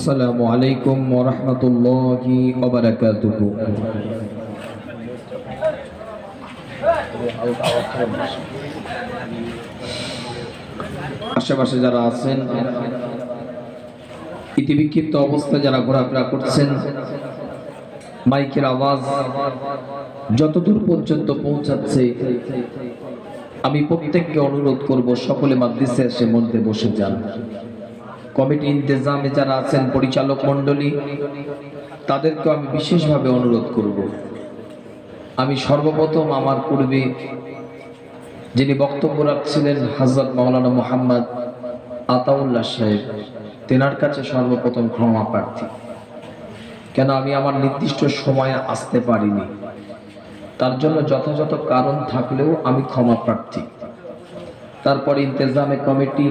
আসসালামু আলাইকুম ওয়া রাহমাতুল্লাহি ওয়া বারাকাতুহু। আশেপাশে যারা আছেন, ইতিবিক্ষিপ্ত অবস্থায় যারা ঘোরাফেরা করছেন, মাইকের আওয়াজ যতদূর পর্যন্ত পৌঁছাচ্ছে, আমি প্রত্যেককে অনুরোধ করব সকলে মাদ্রাসে এসে মধ্যে বসে যান। কমিটি ইন্তেজামে যারা আছেন, পরিচালক মণ্ডলী, তাদেরকে আমি বিশেষভাবে অনুরোধ করব। আমি সর্বপ্রথম আমার পূর্বে যিনি বক্তব্য রাখছিলেন হযরত মাওলানা মুহাম্মদ আতাউল্লাহ সাহেব, তেনার কাছে সর্বপ্রথম ক্ষমা প্রার্থী। কেন আমি আমার নির্দিষ্ট সময়ে আসতে পারিনি, তার জন্য যথাযথ কারণ থাকলেও আমি ক্ষমা প্রার্থী। তারপরে ইন্তেজামে কমিটি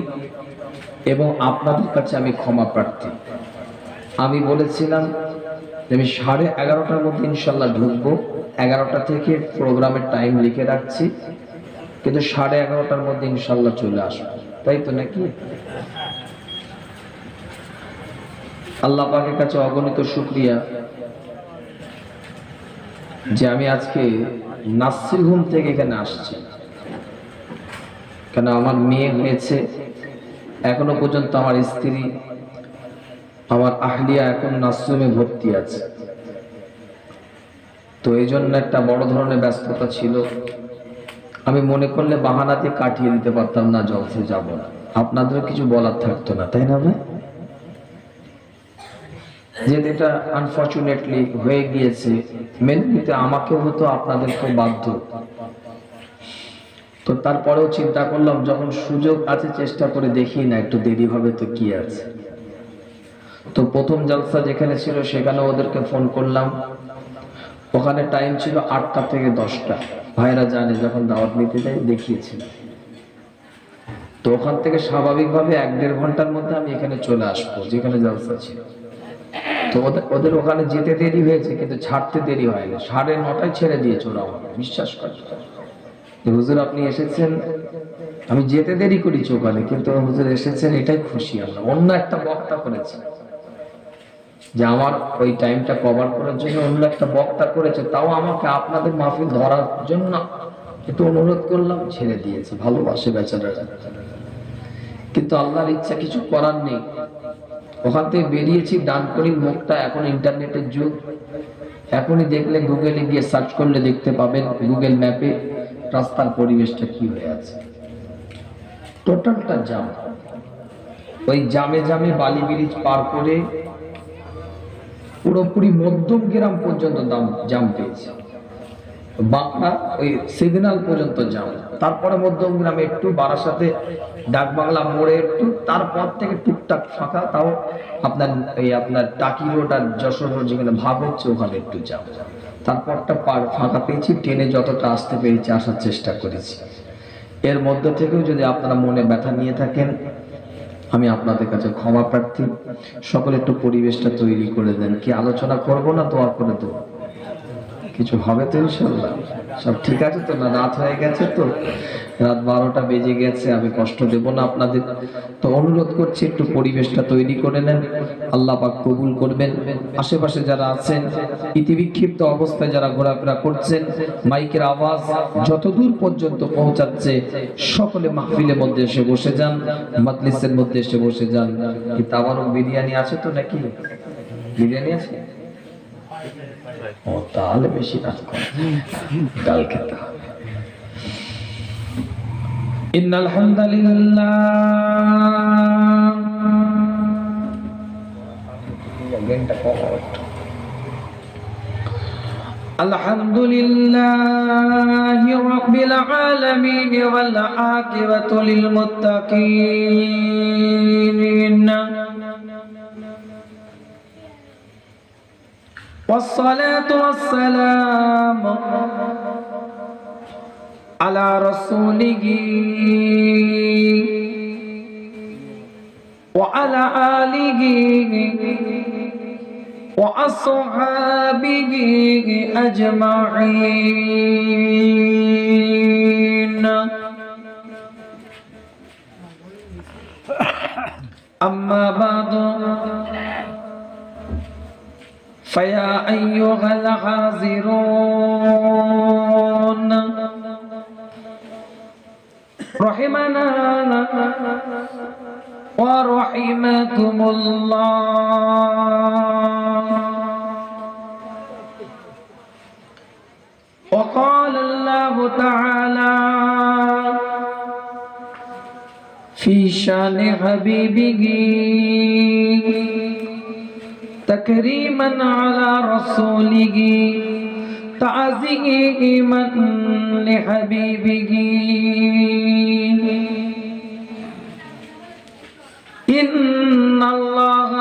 এবং আপনাদের কাছে আমি ক্ষমা প্রার্থী। আমি বলেছিলাম যে আমি 11:30টার মধ্যে ইনশাল্লাহ ঢুকবো। 11টা থেকে প্রোগ্রামের টাইম লিখে রাখছি, কিন্তু 11:30টার মধ্যে ইনশাল্লাহ চলে আসবো, তাই তো নাকি? আল্লাহ পাকের কাছে অগণিত শুকরিয়া যে আমি আজকে নাসিরহুম থেকে এখানে আসছি। কেন আমার মেয়ে হয়েছে, এখনো পর্যন্ত আমার স্ত্রী, আমার আহলিয়া এখন নাসরুমে ভর্তি আছে। তো এই জন্য একটা বড় ধরনের ব্যস্ততা ছিল। আমি মনে করলে বাহানা দিয়ে কাটিয়ে দিতে পারতাম না, জলসে যাব না, আপনাদের কিছু বলার থাকতো না, তাই না ভাই? যেটা আনফরচুনেটলি হয়ে গিয়েছে, মেনে নিতে আমাকেও হতো, আপনাদেরকেও বাধ্য। তো তারপরেও চিন্তা করলাম যখন সুযোগ আছে চেষ্টা করে দেখি না, একটু দেরি হবে তো কি আছে। তো প্রথম জলসা যেখানে ছিল সেখানে ওদেরকে ফোন করলাম, ওখানে টাইম ছিল 8টা থেকে 10টা। ভাইরা জানে যখন দাওয়াত নিতে যাই দেখিয়েছিলাম। তো ওখান থেকে স্বাভাবিকভাবে 1-1.5 ঘন্টার মধ্যে আমি এখানে চলে আসবো যেখানে জলসা ছিল। তো ওদের ওখানে যেতে দেরি হয়েছে, কিন্তু ছাড়তে দেরি হয়নি। 9:30টায় ছেড়ে দিয়েছে ওরা আমাকে, বিশ্বাস করে। হুজুর আপনি এসেছেন, আমি যেতে দেরি করেছি ওখানে, কিন্তু হুজুর এসেছেন এটাই খুশি। আমরা অন্য একটা বক্তা করেছি, যে আমার ওই টাইমটা কভার করার জন্য অন্য একটা বক্তা করেছে, তাও আমাকে আপনাদের মাহফিল ধরার জন্য একটু অনুরোধ করলাম, ছেড়ে দিয়েছে। ভালোবাসে বেচারারা, কিন্তু আল্লাহর ইচ্ছা, কিছু করার নেই। ওখান থেকে বেরিয়েছি, ডানকুনির মুখটা, এখন ইন্টারনেটের যুগ, এখনই দেখলে গুগলে গিয়ে সার্চ করলে দেখতে পাবেন গুগল ম্যাপে রাস্তার পরিবেশটা কি হয়ে আছে। টোটালটা জাম। ওই জামে জামে বালি ব্রিজ পার করে পুরোপুরি মধ্যম গ্রাম পর্যন্ত জাম পেয়েছে। বাঁকড়া ওই সিগন্যাল পর্যন্ত জাম, তারপরে মধ্যম গ্রামে একটু, বারাসাতে ডাকবাংলা মোড়ে একটু, তারপর থেকে টুকটাক ফাঁকা। তাও আপনার টাকি রোড আর যশোর রোড যেখানে ভাগ হচ্ছে ওখানে একটু জাম। তারপরটা ফাঁকা পেয়েছি, ট্রেনে যতটা আসতে পেরেছি আসার চেষ্টা করেছি। এর মধ্যে থেকেও যদি আপনারা মনে ব্যথা নিয়ে থাকেন, আমি আপনাদের কাছে ক্ষমা প্রার্থী। সকলে একটু পরিবেশটা তৈরি করে দেন। কি আলোচনা করব না দোয়া করে দেবো? কিছু হবে তো ইনশাল্লাহ? সব ঠিক আছে তো? না রাত হয়ে গেছে তো, রাত 12টা বেজে গেছে, আমি কষ্ট দেব না আপনাদের। তো অনুরোধ করছি একটু পরিবেশটা তৈরি করে নেন, আল্লাহ পাক কবুল করবেন। আশেপাশে যারা আছেন, ইতিবিক্ষিপ্ত অবস্থায় যারা ঘোরাফেরা করছেন, মাইকের আওয়াজ যতদূর পর্যন্ত পৌঁছাচ্ছে, সকলে মাহফিলের মধ্যে এসে বসে যান, মাজলিসের মধ্যে এসে বসে যান। কি তাবারক বিরিয়ানি আছে তো নাকি? বিরিয়ানি আছে? ও তাহলে বেশি রাত করে ডাল খেতে হবে। ইন্নাল হামদালিল্লাহ আলহামদুলিল্লাহি রাব্বিল আলামিন ওয়াল আকিবাতু লিল মুত্তাকিন والصلاة والسلام على رسوله وعلى آله وأصحابه أجمعين أما بعد فيا أيها الحاضرون رحمنا ورحمكم الله. وقال الله تعالى في شان حبيبه تكريما على رسوله تعظيما لحبيبه إن الله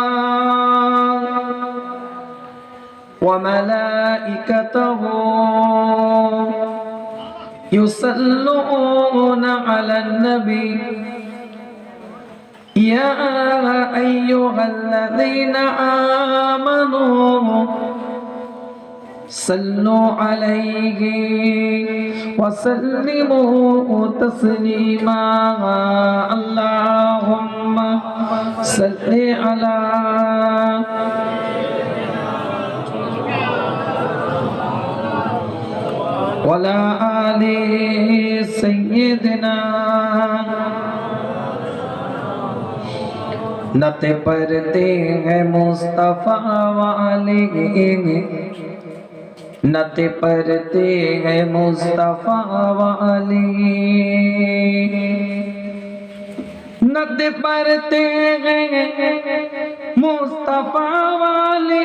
وملائكته يصلون على النبي يا أيها الذين آمنوا صلوا عليه وسلموا تسليما. اللهم صل على وعلى آل سيدنا. नते परते हैं मुस्तफा वाले, नते परते हैं मुस्तफा वाले, नते परते हैं मुस्तफा वाले,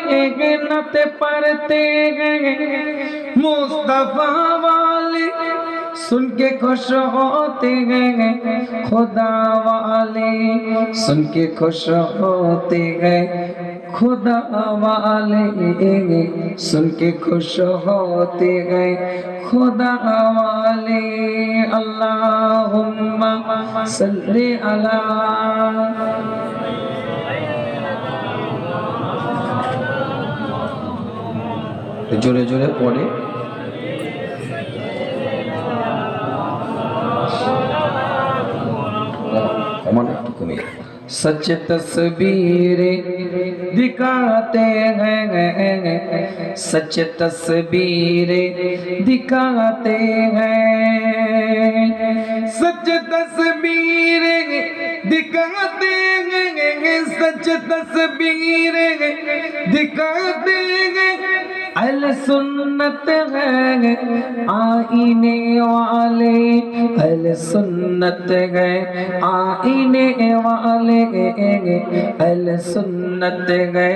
नते परते हैं मुस्तफा वाले, सुन के खुश होते हैं खुदा वाले, सुन के खुश होते हैं खुदा वाले, सुन के खुश होते हैं खुदा वाले. अल्लाहुम्मा सल्ली अला जोरे जोरे पढ़े सच तस्वीरें दिखाते हैं, सच तस्वीरें दिखाते हैं, सच तस्वीरें दिखाते हैं, सच तस्वीरें दिखाते हैं. अल सुन्नत है आईने वाले, अल सुन्नत है आईने वाले, अल सुन्नत है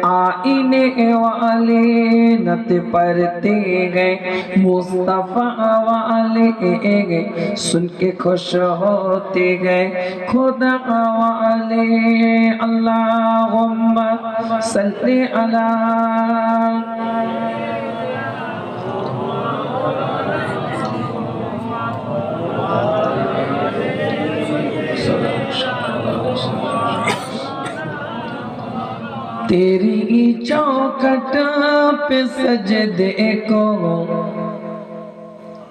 आईने वाले, नत परते हैं मुस्तफा वाले, सुन के खुश होते हैं खुदा वाले. अल्लाहुम्मा सल्ली अला तेरी चौखट पे सजदे को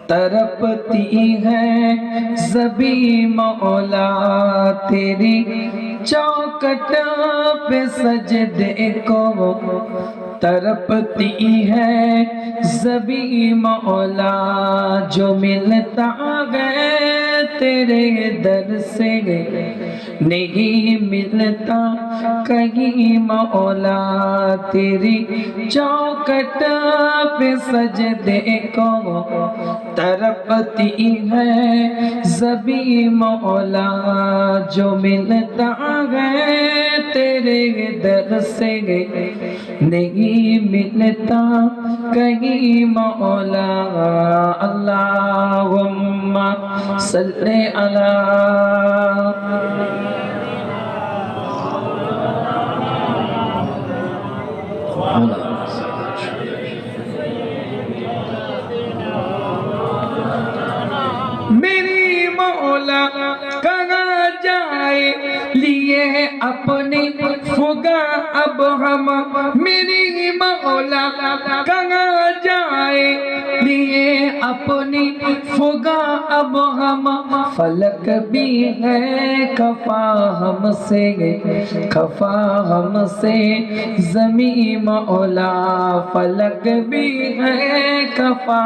तरपती है ज़बी मौला, तेरी चौखट पे सजदे को तरपती है ज़बी मौला. जो मिलता है तेरे दर से नहीं मिलता कहीं मौला, तेरी चौखट पे सजदे को तरपती है ज़बी मौला. जो मिलता है तेरे दर से नहीं मिलता कहीं मौला. अल्लाहुम्मा सल्ली अला मेरी मौला कहाँ जाए लिए अपने होगा अब हम मेरी मौला कहाँ जाए लिए अपनी होगा अब हम फलक भी है खफा हमसे ज़मी मौला फलक भी है खफा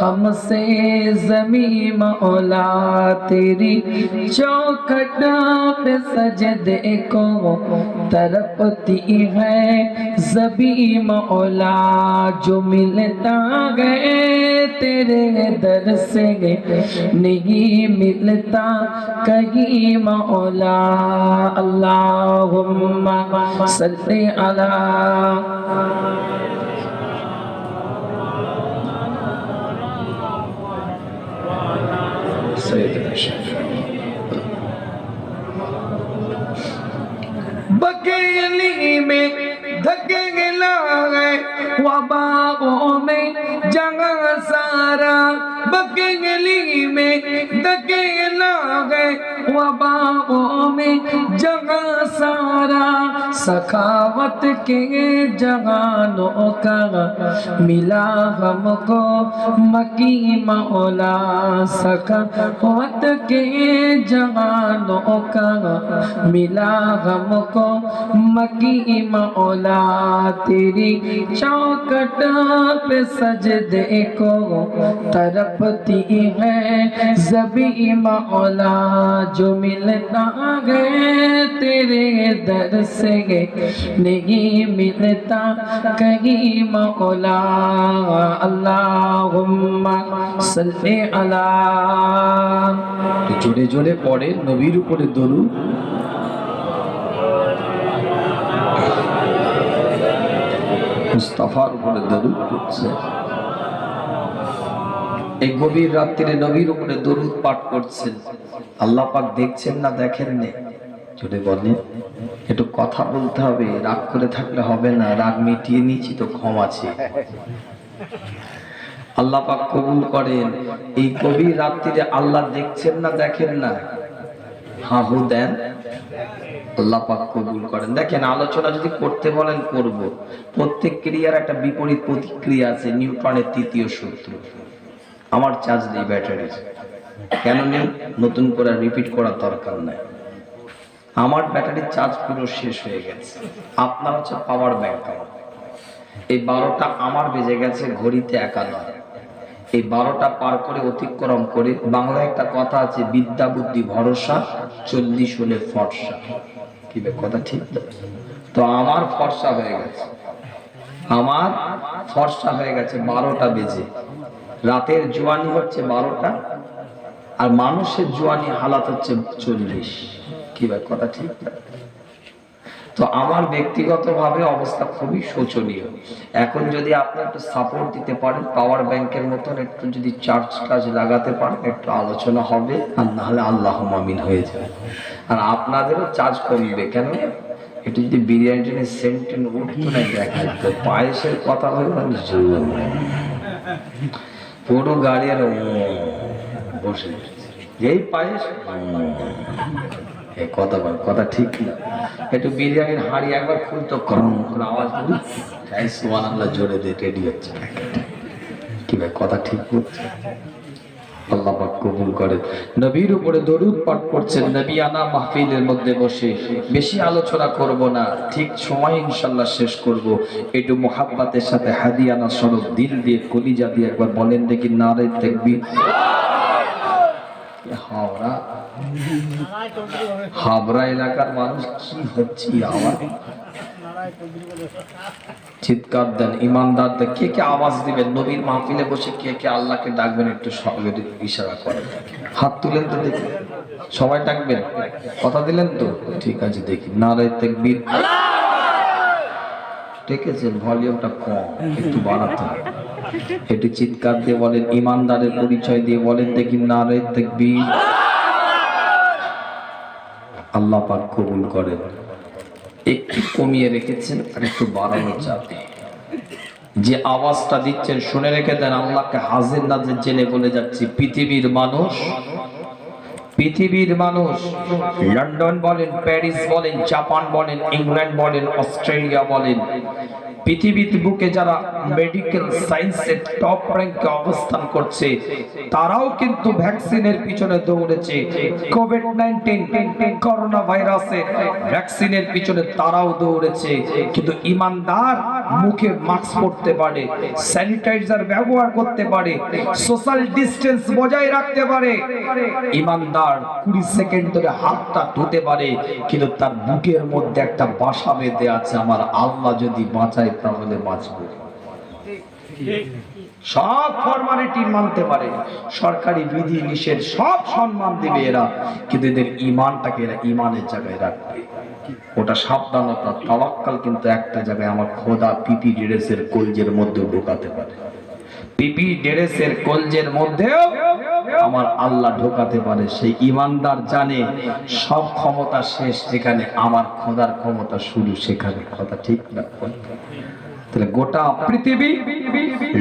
हमसे ज़मी मौला तेरी चौखट पे सजदे को तरपती है ज़बी मौला जो मिलता है तेरे दर से नहीं मिलता कहीं मौला अल्लाहुम्मा सल्ली अला बकेली में धकेला है वबाओं में जगह सारा बकेली में धकेला है वबाओं में जगह सारा सखावत के जवानों का मिला हमको मकी मौला सखावत के जवानों का मिला हमको मकी मौला तेरी चौखट पे सजदे को तरपती है ज़बी मौला जो मिलता है तेरे दर से नहीं मिलता कहीं मौला अल्लाहुम्मा सल्ली अला जोड़े जोड़े पड़े नबीर উপরে দরুদ মুস্তাফার উপরে দরুদ পড়ছে এই গভীর রাত্রিরে নবীর উপরে দরুদ পাঠ করছেন আল্লাহ পাক দেখছেন না দেখেন না জোরে বলেন একটু কথা বলতে হবে রাগ করে থাকলে হবে না রাগ মিটিয়ে নিয়েছি তো ক্ষমা চেয়ে আল্লাহ পাক কবুল করেন এই গভীর রাত্রিরে আল্লাহ দেখছেন না দেখেন না হ্যাঁ হু দেন আল্লাহ পাক কবুল করেন দেখেন আলোচনা যদি করতে বলেন করব প্রত্যেক ক্রিয়ার একটা বিপরীত প্রতিক্রিয়া আছে নিউটনের তৃতীয় সূত্র আমার চার্জ নেই ব্যাটারি কেন নেই নতুন করে রিপিট করার দরকার নাই আমার ব্যাটারির চার্জ পুরো শেষ হয়ে গেছে আপনার হচ্ছে পাওয়ার ব্যাংক এই 12টা আমার বেজে গেছে ঘড়িতে একা নয় এই 12টা পার করে অতিক্রম করে বাংলায় একটা কথা আছে বিদ্যা বুদ্ধি ভরসা 40 হলে ফর্সা কি বে কথা ঠিক তো আমার ফর্সা হয়ে গেছে আমার ফর্সা হয়ে গেছে 12টা বেজে রাতের জোয়ানি হচ্ছে 12টা আর মানুষের জোয়ানি হালাত হচ্ছে 40 কি বে কথা ঠিক তো আমার ব্যক্তিগতভাবে অবস্থা খুবই শোচনীয় এখন যদি আপনি একটু সাপোর্ট দিতে পারেন পাওয়ার ব্যাংকের মতন একটু যদি চার্জ লাগাতে পারেন একটু আলোচনা হবে আর না হলে আল্লাহুম্মা আমিন হয়ে যাবে আর আপনাদেরও চার্জ কমবে কেন একটু যদি বিরিয়ানি সেন্টেন উঠতো না দেখা তো পায়েসের কথা হয়ে পুরো গাড়ি আর বসে এই পায়েস কথা ঠিক না একটু বিরিয়ানির হাঁড়ি একবার খুলতো গরম করে আওয়াজ দিল সুবহানাল্লাহ জোরে দিয়ে রেডি হচ্ছে কি ভাই কথা ঠিক হচ্ছে আল্লাহ পাক কবুল করেন নবীর উপরে দরুদ পাঠ করছেন নবিয়ানা মাহফিলের মধ্যে বসে বেশি আলোচনা করব না ঠিক সময় ইনশাআল্লাহ শেষ করব একটু মোহাব্বতের সাথে হাদিয়ানা স্বরূপ দিল দিয়ে কলিজা দিয়ে একবার বলেন দেখি নারে তাকবীর হাবড়া এলাকার মানুষ কি হচ্ছে আওয়াজ চিৎকার দেন ইমানদার কে কে আওয়াজ দিবেন নবীর মাহফিলে বসে কে কে আল্লাহকে ডাকবেন একটু সবাই ইশারা করেন হাত তুলেন তো দেখি সবাই ডাকবেন কথা দিলেন তো ঠিক আছে দেখি নারে তাকবীর দেখেছেন ভলিউমটা কম একটু বাড়াতে হবে একটু চিৎকার দিয়ে বলেন ইমানদারের পরিচয় দিয়ে বলেন দেখি নারে তাকবীর আল্লাহ পাক কবুল করেন একটু কমিয়ে রেখেছেন আর একটু বাড়ানো যাবে যে আওয়াজটা দিচ্ছেন শুনে রেখে দেন আল্লাহকে হাজির নাজির জেনে বলে যাচ্ছি পৃথিবীর মানুষ লন্ডন বলেন, প্যারিস বলেন, জাপান বলেন, ইংল্যান্ড বলেন, অস্ট্রেলিয়া বলেন, পৃথিবীর বুকে যারা মেডিকেল সায়েন্সের টপ র্যাঙ্কে অবস্থান করছে, তারাও কিন্তু ভ্যাকসিনের পিছনে দৌড়েছে। কোভিড-19 করোনা ভাইরাসের ভ্যাকসিনের পিছনে তারাও দৌড়েছে। কিন্তু ইমানদার মুখে মাস্ক পরতে পারে, স্যানিটাইজার ব্যবহার করতে পারে, সোশ্যাল ডিসটেন্স বজায় রাখতে পারে, ইমানদার 20 সেকেন্ড ধরে হাতটা ধুতে পারে, কিন্তু তার বুকের মধ্যে একটা বাসা বেঁধে আছে, আমার আল্লাহ যদি বাঁচায় তাহলে বাঁচবো। সব ফরমালিটি মানতে পারে, সরকারি বিধি নিষেধ সব সম্মান দিবে এরা, কিন্তু এদের ইমানটাকে এরা ইমানের জায়গায় রাখবে। ওটা সাবধানতা, তাওয়াক্কাল কিন্তু একটা জায়গায় আমার খোদা পিপি ড্রেসের কলজের মধ্যে ঢোকাতে পারে, পিপি ড্রেসের কলজের মধ্যেও আমার আল্লাহ ঢোকাতে পারে। সেই ইমানদার জানে সব ক্ষমতা শেষ যেখানে, আমার খোদার ক্ষমতা শুরু সেখানে। কথা ঠিক না? তাহলে গোটা পৃথিবী,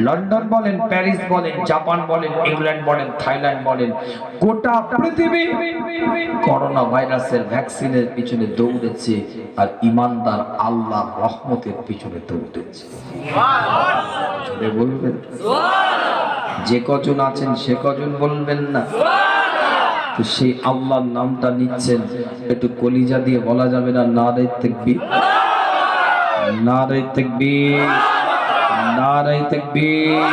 লন্ডন বলেন, প্যারিস বলেন, জাপান বলেন, ইংল্যান্ড বলেন, থাইল্যান্ড বলেন, গোটা পৃথিবী করোনা ভাইরাসের ভ্যাকসিনের পিছনে দৌড়েছে, আর ইমানদার আল্লাহ রহমতের পিছনে দৌড়েছে। বলবেন যে কজন আছেন সে কজন বলবেন না? তো সেই আল্লাহর নামটা নিচ্ছেন, একটু কলিজা দিয়ে বলা যাবে না? নারে তাকবীর, নারে তাকবীর, নারে তাকবীর।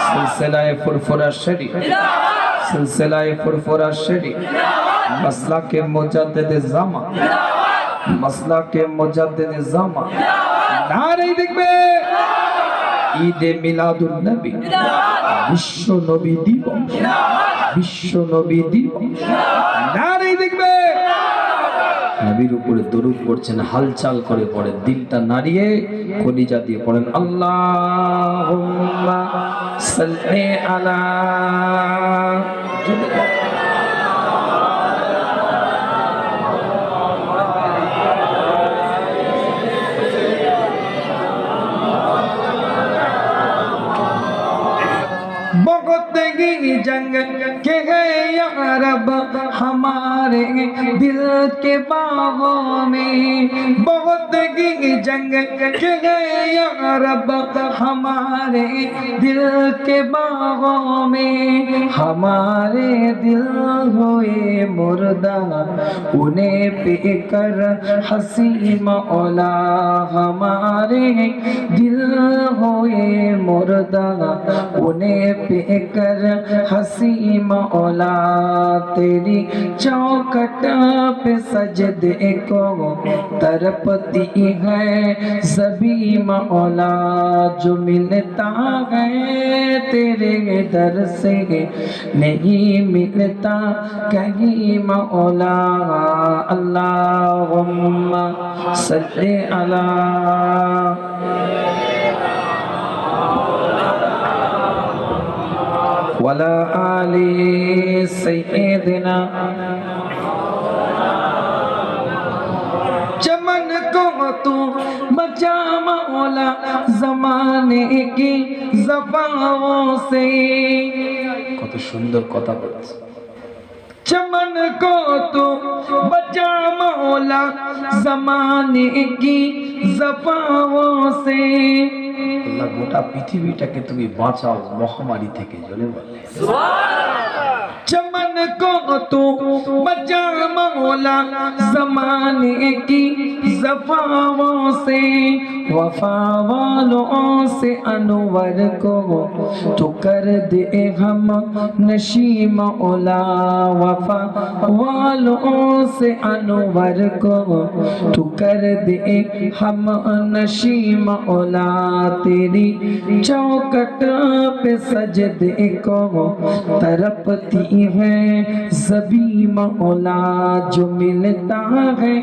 সিলসিলায়ে ফুরফুরা শরীফ, সিলসিলায়ে ফুরফুরা শরীফ, মাসলাকে মুজাদ্দিদে জামান, মাসলাকে মুজাদ্দিদে জামান। নারে তাকবীর। ঈদে মিলাদুন নবী, বিশ্ব নবী দিবস, বিশ্ব নবী দিবস। নারে তাকবীর। নবীর উপরে দরুদ পড়ছেন, হালচাল করে পড়েন, দিলটা নাড়িয়ে কলিজা দিয়ে পড়েন, আল্লাহুম্মা সাল্লি আলা। जंग के गए या रब हमारे दिल के बागों में, बहुत की जंग के गए या रब हमारे दिल के बागों में, हमारे दिल हुए मुर्दा उन्हें पे कर हंसी मौला, हमारे दिल हुए मुर्दा उन्हें पे कर हंसी मौला, तेरी चौखट पे सजदे को तरपती है सभी मौला, जो मिलता है तेरे दर से नहीं मिलता कहीं मौला, अल्लाहुम्मा सल्ली अला। वाला आले सैयदना। चमन को तू बचा मौला जमाने की ज़फ़ाओं से। কত সুন্দর কথা বলছে। चमन को तू बचा मौला जमाने की ज़फ़ाओं से। আল্লাহ গোটা পৃথিবীটাকে তুমি বাঁচাও মহামারী থেকে, জোরে বলে चमन को तू बचा मौला ज़माने की ज़फ़ाओं से, वफ़ा वालों से अनवर को तो कर दे हम नशी मौला, वफ़ा वालों से अनवर को तो कर दे हम नशी मौला, तेरी चौखट पे सजदे को तरपती है सभी मौला, जो मिलता है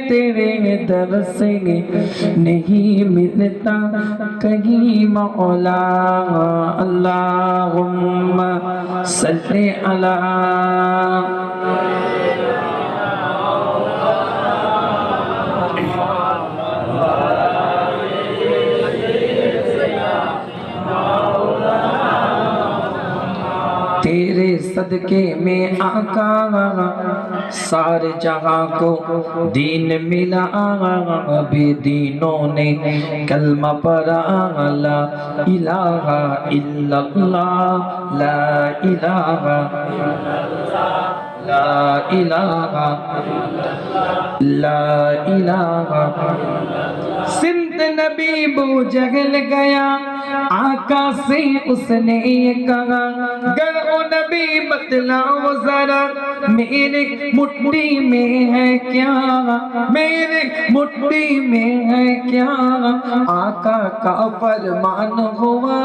तेरे दर से नहीं मिलता कहीं मौला, अल्लाहुम्मा सल्ली अला। तेरे सदके में आका सारे जहां को दीन मिला बेदीनों ने कलमा पढ़ा ला इलाहा इल्लल्लाह ला इलाहा ला इलाहा ला इलाहा। सिंध नबी वो जगल गया आका से उसने ये कहा गर ओ नबी बतलाओ जरा मेरे मुट्ठी में है क्या, मेरे मुट्ठी में है क्या। आका का फरमान हुआ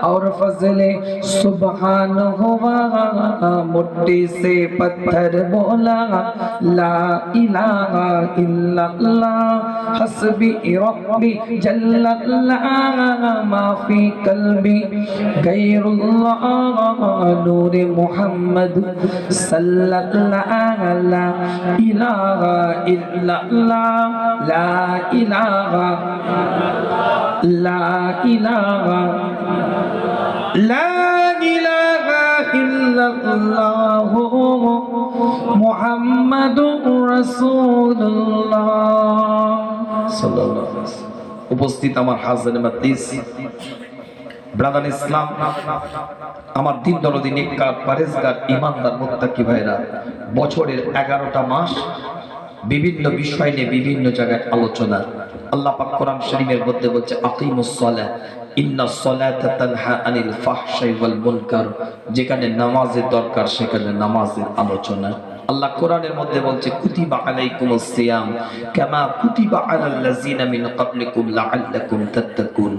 और फजले सुबहान हुआ। मुट्ठी से पत्थर बोला ला इलाहा इल्लल्लाह हस्बी रब्बी जल्लल्लाह माफी कल्बी गैरुल्लाह नूर मुहम्मद सल्लल्लाहु ला इलाहा इल्लल्लाह ला इलाहा ला इलाहा ला इलाहा इल्लल्लाह मुहम्मदुर রাসূলুল্লাহ সাল্লাল্লাহু আলাইহি ওয়াসাল্লাম। উপস্থিত আমার হাজির মাজলিস ব্রাদার ইসলাম, আমার দিন দরদি নেককার পরেজগার ইমানদার মুত্তাকি ভাইরা, বছরের 11টা মাস বিভিন্ন বিষয় নিয়ে বিভিন্ন জায়গায় আলোচনা। আল্লাহ পাক কোরআন শরীফের মধ্যে বলছে আকিমুস সালাহ ইন্নাস সালাতা তানহা আনিল ফাহশাই ওয়াল মুনকার। যেখানে নামাজের দরকার সেখানে নামাজের আলোচনা। আল্লাহ কোরআনের মধ্যে বলছে কুতিবা আলাইকুমুস সিয়াম কামা কুতিবা আলাল লাযিনা মিন ক্বাবলিকুম লাআল্লাকুম তাত্তাকুন।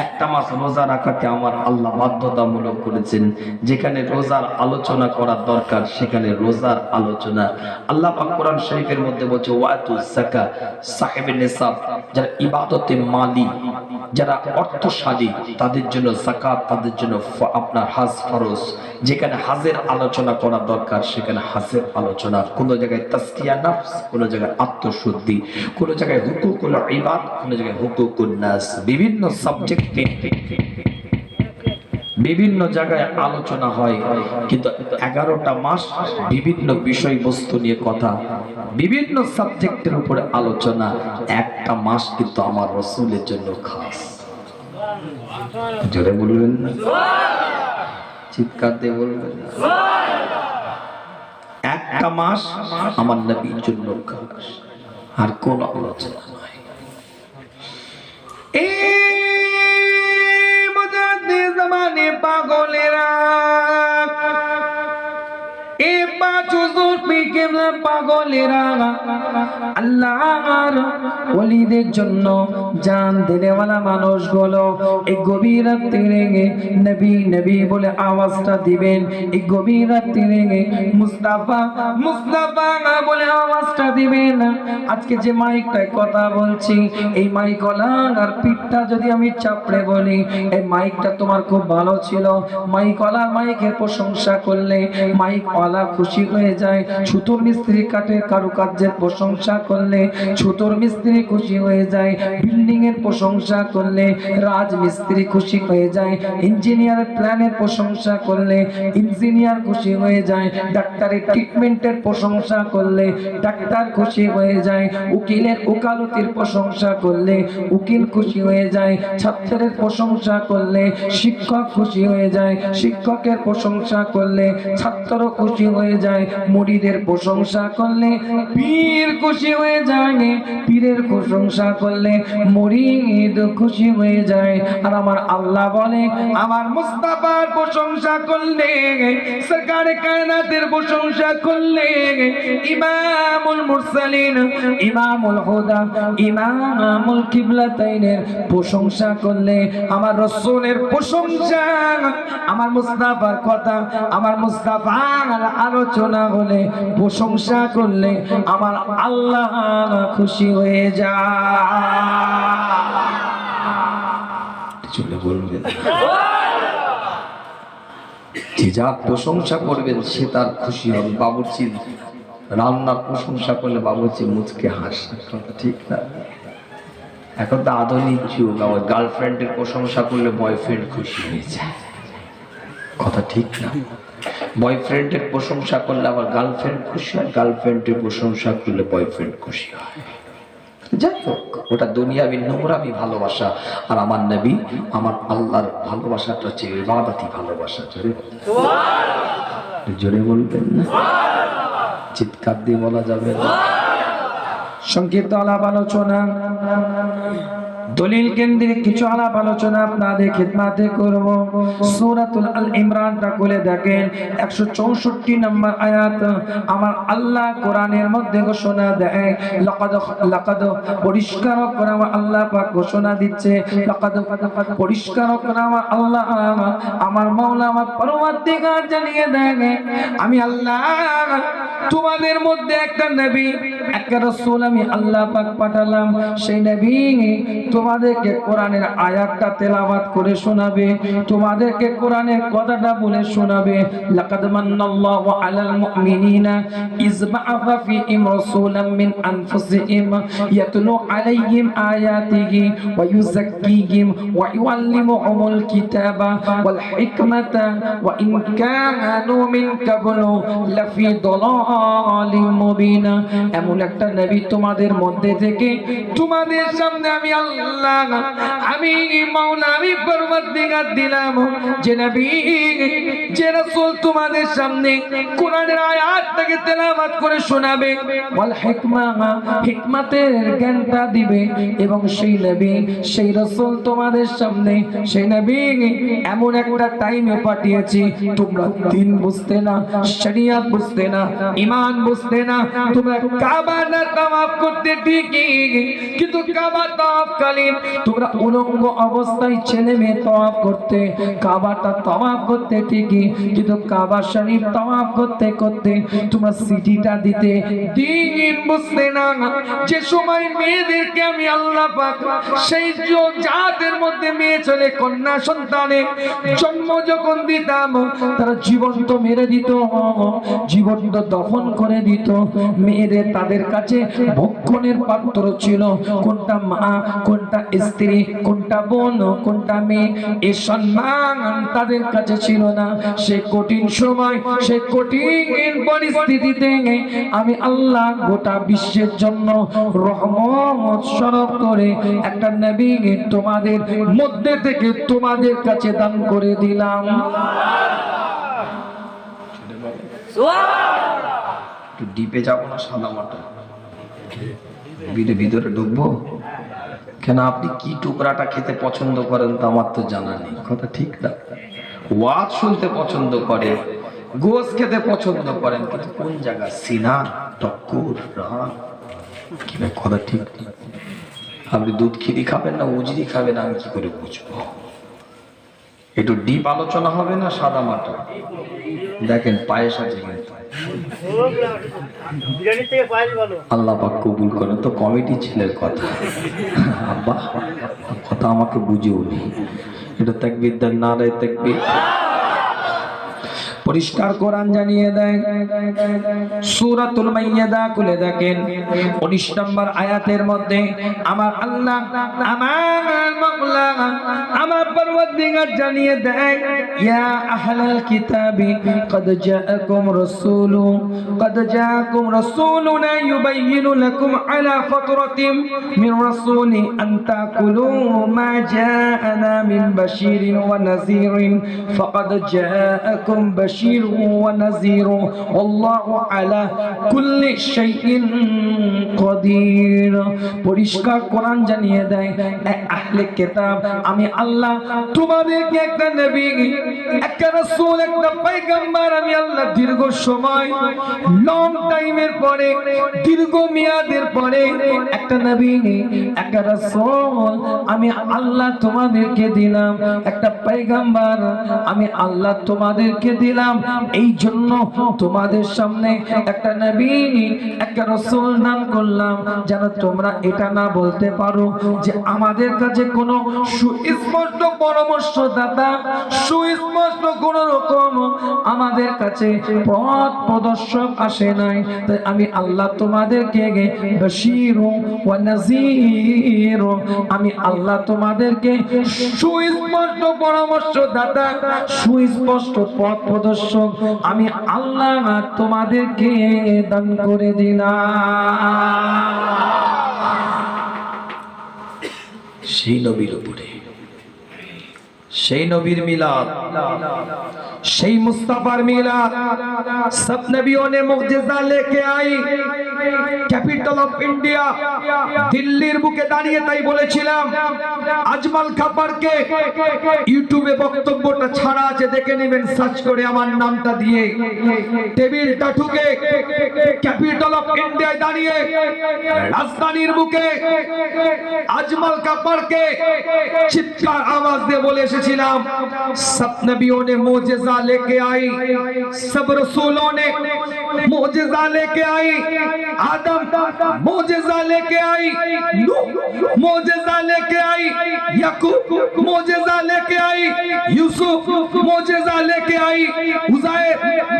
একটা মাস রোজা রাখাকে আমার আল্লাহ বাধ্যতামূলক করেছেন। যেখানে রোজার আলোচনা করার দরকার সেখানে রোজার আলোচনা। আল্লাহ পাক কোরআন শরীফের মধ্যে বলছে ওয়াতুজ যাকাত, সাহেবে নিসাব যারা ইবাদতে মালি, যারা অর্থশালী তাদের জন্য যাকাত, তাদের জন্য আপনার হজ ফরজ। যেখানে হজের আলোচনা করা দরকার সেখানে হজের আলোচনা। কোন জায়গায় তাসকিয়া নফস, কোন জায়গায় আত্মশুদ্ধি, কোন জায়গায় হুকুকুল ইবাদ, কোন জায়গায় হুকুকুন নাস। বিভিন্ন সাবজেক্টে বিভিন্ন জায়গায় আলোচনা হয়, কিন্তু 11টা মাস বিভিন্ন বিষয়বস্তু নিয়ে কথা, বিভিন্ন সাবজেক্টের উপরে আলোচনা। একটা মাস কিন্তু আমার রাসূলের জন্য খাস। জোরে বলবেন না, চিৎকার দিয়ে বলবেন না। একটা মাস আমার নবীর জন্য খাস, আর কোন আলোচনা নয়। এই মুজাদ্দি জামানে পাগলেরা, এই পাঁচ হুজুর পীর কেবলা পাগলেরা আল্লাহর ওলিদের জন্য জান দেনেওয়ালা মানুষগুলো এই গভীর রাত্রিরে নবী নবী বলে আওয়াজটা দিবেন। এই গভীর রাত্রিরে মুস্তাফা মুস্তাফা বলে আওয়াজটা দিবেন। আজকে যে মাইকটায় কথা বলছি, এই মাইকওয়ালার পিঠটা যদি আমি চাপড়ে বলি, এই মাইকটা তোমার খুব ভালো ছিল, মাইকওয়ালার মাইকের প্রশংসা করলে মাইকওয়ালা খুশি হয়ে যায়। ছুতোর মিস্ত্রি কাঠের কারুকার্যের প্রশংসা করলে ছুতোর মিস্ত্রি খুশি হয়ে যায়। বিল্ডিং এর প্রশংসা করলে রাজমিস্ত্রি খুশি হয়ে যায়। ইঞ্জিনিয়ারের প্ল্যানের প্রশংসা করলে ইঞ্জিনিয়ার খুশি হয়ে যায়। ডাক্তারের ট্রিটমেন্টের প্রশংসা করলে ডাক্তার খুশি হয়ে যায়। উকিলের ওকালতির প্রশংসা করলে উকিল খুশি হয়ে যায়। ছাত্রের প্রশংসা করলে শিক্ষক খুশি হয়ে যায়। শিক্ষকের প্রশংসা করলে ছাত্র খুশি হয়ে যায়। মুরিদের প্রশংসা করলে পীর খুশি হয়ে যায়। পীরের প্রশংসা করলে মুরিদ খুশি হয়ে যায়। আর আমার আল্লাহ বলে আমার মুস্তাফার প্রশংসা করলে, সরকারে কায়নাতের প্রশংসা করলে, ইমামুল মুরসালিন, ইমামুল হুদা, ইমামুল কিবলাতাইনের প্রশংসা করলে, আমার রাসূলের প্রশংসা, আমার মুস্তাফার কথা, আমার মুস্তাফার আলোচনা হলে প্রশংসা করলে আমার আল্লাহ খুশি হয়ে যায়। বলবেন যে যার প্রশংসা করবেন সে তার খুশি হবে। বাবুর্চি রান্নার প্রশংসা করলে বাবুর্চি মুচকে হাসে, ঠিক না? এখন তো আধুনিক যুগ, আমার গার্লফ্রেন্ডের প্রশংসা করলে বয়ফ্রেন্ড খুশি হয়ে যায়। কথা ঠিক না? বয়ফ্রেন্ডের প্রশংসা করলে আবার গার্লফ্রেন্ড খুশি হয়, গার্লফ্রেন্ডের প্রশংসা করলে বয়ফ্রেন্ড খুশি হয়। যাই হোক, ওটা দুনিয়াবি নোংরামি ভালোবাসা। আর আমার নবী, আমার আল্লাহর ভালোবাসাটা হচ্ছে ইবাদতি ভালোবাসা। জোরে বলবেন না? চিৎকার দিয়ে বলা যাবে না। সংক্ষিপ্ত আলাপ আলোচনা, দলিল কেন্দ্রিক কিছু আলাপ আলোচনা আপনাদের খিদমাতে করব। সূরাতুল আল ইমরানটা খুলে দেখেন, 164 নম্বর আয়াত। আমার আল্লাহ কোরআনের মধ্যে ঘোষণা দেয়, লাকাদ পরিষ্কার করে আমার আল্লাহ পাক ঘোষণা দিচ্ছে, লাকাদ পরিষ্কার করে আমার আল্লাহ, আমার মাওলা, আমার পরওয়ারদিগার জানিয়ে দেয়, আমি আল্লাহ তোমাদের মধ্যে একটা নবী, একটা রাসূল আমি আল্লাহ পাক পাঠালাম। সেই নবী তোমাদেরকে কোরআনের আয়াতটা তেলাওয়াত করে শোনাবে, তোমাদেরকে কোরআনের কথাটা বলে শোনাবে। লাকাদ মান্নাল্লাহু আলাল মুমিনিনা ইয বা'আথা ফীহিম রাসূলাম মিন আনফুসিহিম ইয়াতলু আলাইহিম আয়াতিহি ওয়া ইউযাক্কিহিম ওয়া ইউআল্লিমুহুমুল কিতাবা ওয়াল হিকমাতা ওয়া ইন কানু মিন ক্বাবলু লাফি দালালিম মুবিন। এমন একটা নবী তোমাদের মধ্যে থেকে তোমাদের সামনে আমি আল্লাহ, আমি মাওলা, আমি পরওয়ারদিগার দিলাম, যে নবী, যে রাসূল তোমাদের সামনে কোরআনের আয়াতটাকে তেলাওয়াত করে শোনাবে, ওয়াল হিকমা, হিকমতের জ্ঞানটা দিবে। এবং সেই নবী, সেই রাসূল তোমাদের সামনে, সেই নবী এমন একটা টাইমে পাঠিয়েছি তোমরা দিন বুঝতে না, শরিয়ত বুঝতে না, ঈমান বুঝতে না, তোমরা কাবা না তাওয়াফ করতে ঠিকই, কিন্তু কাবা তাওয়াফকালীন তোমরা উলঙ্গ অবস্থায় ছেলে মেয়ে তাওয়াফ করতে, কাবাটা তাওয়াফ করতে ঠিকই, কিন্তু কাবা শরীফ তাওয়াফ করতে করতে তোমরা সিটিটা দিতে দিন বুঝতে না। যে সময় মেয়েদেরকে আমি আল্লাহ পাক সেই জাতের মধ্যে মেয়ে ছেলে কন্যা সন্তানের জন্ম যখন দিতাম, তারা জীবন্ত মেরে দিত, জীবন্ত দফন করে দিত। মেয়েদের তাদের কাছে ভক্ষণের পাত্র ছিল, কোনটা মা, কোনটা স্ত্রী, কোনটা বোন, কোনটা মেয়ে, এই সম্মান তাদের কাছে ছিল না। সে কঠিন সময়, সে কঠিন পরিস্থিতিতে আমি আল্লাহ গোটা বিশ্বের জন্য রহমত স্বরূপ করে একটা নবী তোমাদের মধ্যে থেকে তোমাদের কাছে দান করে দিলাম। একটু ডিপে যাবো না, সাদা মাটা ভিতরে ঢুকবো কেন? আপনি কি টুকরাটা খেতে পছন্দ করেন তা আমার তো জানা নেই। কথা ঠিক না? ওয়াজ শুনতে পছন্দ করে, গোশ খেতে পছন্দ করেন, কিন্তু কোন জায়গা? সিনা, টক্কর, রান, কথা ঠিক না? আপনি দুধ খিরি খাবেন না উজরি খাবেন, আমি কি করে বুঝবো? একটু ডিপ আলোচনা হবে না, সাদা মাটা দেখেন পায়েস আছে কিন্তু আল্লাহ পাক কবুল করেন। তো কমিটি ছেলের কথা, আব্বা কথা আমাকে বুঝেও নি। এটা তাকবীর দেন, নারায়ে তাকবীর। পরিষ্কার কোরআন জানিয়ে দেয়, সূরাতুল মাইদা খুলে দেখেন 19 নম্বর আয়াতের মধ্যে আমার আল্লাহ, আমার মাওলা, আমার পরওয়ারদিগার জানিয়ে দেয়, ইয়া আহলাল কিতাবি قد جاءكم رسولنا يبين لكم على فترة من رسول أن تأكلوا ما جاءنا من بشير ونذير فقد جاءكم بشير ونذير والله على كل شيء قدير। পরিষ্কার কোরআন জানিয়ে দেয়, আহলে কিতাব, আমি আল্লাহ তোমাদেরকে একটা নবী, একটা রাসূল, একটা পয়গম্বর আমি আল্লাহ দীর্ঘ সময়, লং টাইমের পরে, দীর্ঘ মেয়াদের পরে একটা নবী, একটা রাসূল আমি আল্লাহ তোমাদেরকে দিলাম, একটা পয়গম্বর আমি আল্লাহ তোমাদেরকে দিলাম। দিলাম, এই জন্য তোমাদের সামনে একটা নবী একটা রাসূল নাম করলাম, যেন তোমরা এটা না বলতে পারো যে আমাদের কাছে কোনো সুস্পষ্ট পরামর্শদাতা, সুস্পষ্ট কোন রকম আমাদের কাছে পথ প্রদর্শক আসে নাই। তাই আমি আল্লাহ তোমাদেরকে বাশীর ওয়া নাযীর, আমি আল্লাহ তোমাদেরকে সুস্পষ্ট পরামর্শদাতা, সুস্পষ্ট পথ প্রদর্শক আমি আল্লাহ তোমাদেরকে দান করে দিলাম। সেই নবীর উপরে, সেই নবীর মিলাদ, সেই मुस्तफार मिलाद, सब नबियों ने मुअजिजा लेके आई। ক্যাপিটাল অফ ইন্ডিয়া দিল্লির বুকে দাঁড়িয়ে তাই বলেছিলাম, আজমাল খাপারকে ইউটিউবে বক্তব্যটা ছাড়া আছে, দেখে নেবেন সার্চ করে আমার নামটা দিয়ে। টেবিলটা ঠুকে ক্যাপিটাল অফ ইন্ডিয়ায় দাঁড়িয়ে রাজধানীর বুকে আজমাল খাপারকে চিৎকার আওয়াজ দিয়ে বলে এসেছিলাম, सब नबियों ने मुअजिजा लेके आई, सब रसूलों ने मुअजिजा लेके आई। आदम मुअजिजा लेके आई, नूह मुअजिजा लेके आई, याकूब मुअजिजा लेके आई, यूसुफ मुअजिजा लेके आई, उज़ैर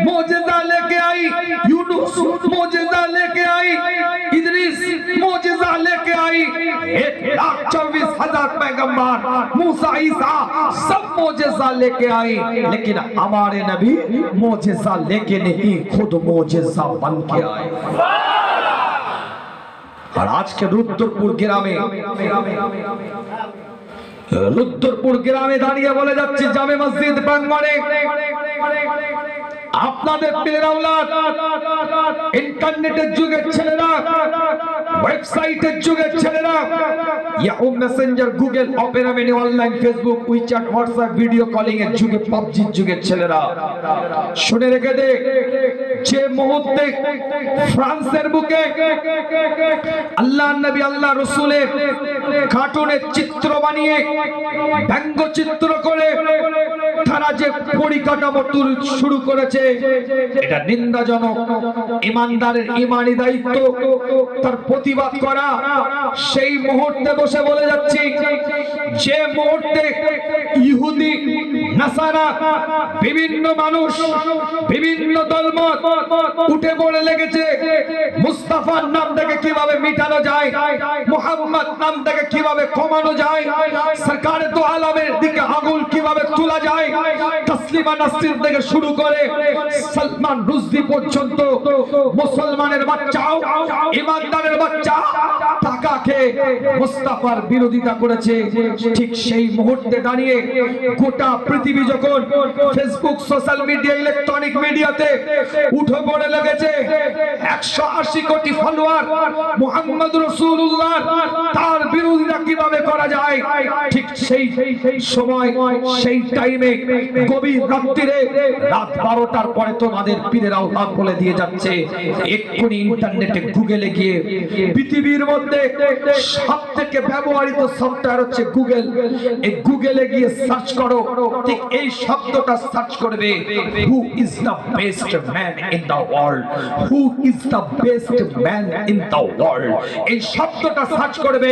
मुअजिजा लेके आई, यूनुस मुअजिजा लेके आई, इदरीस मुअजिजा लेके आई। 1,24,000 पैगंबर, मूसा, ईसा सब मुअजिजा लेके आई, लेकिन हमारे नबी मुअजिजा लेके नहीं, खुद मुअजिजा बन के आए। और आज के रुद्रपुर গ্রামে দাঁড়িয়ে বলে যাচ্ছি, জামে মসজিদ প্রাঙ্গণে আপনাদের পীরের আওলাদ, ইন্টারনেটের যুগের ছেলেরা, ওয়েবসাইটের যুগের ছেলেরা, Yahoo Messenger, Google, Opera mini, online, Facebook, WeChat, WhatsApp, video calling এর যুগে, পাবজির যুগের ছেলেরা, শুনে রেখে দে, যে মুহূর্তে ফ্রান্সের বুকে আল্লাহ নবী, আল্লাহ রাসূলের কার্টুনের চিত্র বানিয়ে, ব্যঙ্গচিত্র করে তারা যে পরিকাঠামো শুরু করেছে, এটা নিন্দাজনক। ইমানদারের ইমানি দায়িত্ব তার প্রতিবাদ করা। সেই মুহূর্তে বসে বলে যাচ্ছি, যে মুহূর্তে ইহুদি, নাসারা, বিভিন্ন মানুষ, বিভিন্ন দলমত উঠে পড়ে লেগেছে মুস্তাফার নাম থেকে কিভাবে মিটানো যায়, মুহাম্মদ নাম থেকে কিভাবে কমানো যায়, সরকারে দো আলমের দিকে আগুন কিভাবে তোলা যায়, তসলিমা নাসরিন থেকে শুরু করে সালমান রুশদি পর্যন্ত মুসলমানের বাচ্চাও, ইমানদারের বাচ্চা টাকা খেয়ে মুস্তাফার বিরোধিতা করেছে। ঠিক সেই মুহূর্তে দাঁড়িয়ে গোটা পৃথিবী যখন ফেসবুক, সোশ্যাল মিডিয়া, ইলেকট্রনিক মিডিয়াতে উঠে পড়ে লেগেছে 180 কোটি ফলোয়ার মুহাম্মদ রাসূলুল্লাহ, তার বিরোধিতা কিভাবে করা যায়, ঠিক সেই সময়, সেই টাইমে, গভীর রাত্রিরে, রাত 12টার পরে তোমাদের পীরের আওলাদ বলে দিয়ে যাচ্ছে, এক্ষুনি ইন্টারনেটে গুগলে গিয়ে, পৃথিবীর মধ্যে সবথেকে ব্যবহৃত সফটওয়্যার হচ্ছে গুগল, এই গুগলে গিয়ে সার্চ করো, ঠিক এই শব্দটা সার্চ করবে, who is the best man in the world, who is the best man in the world, এই শব্দটা সার্চ করবে,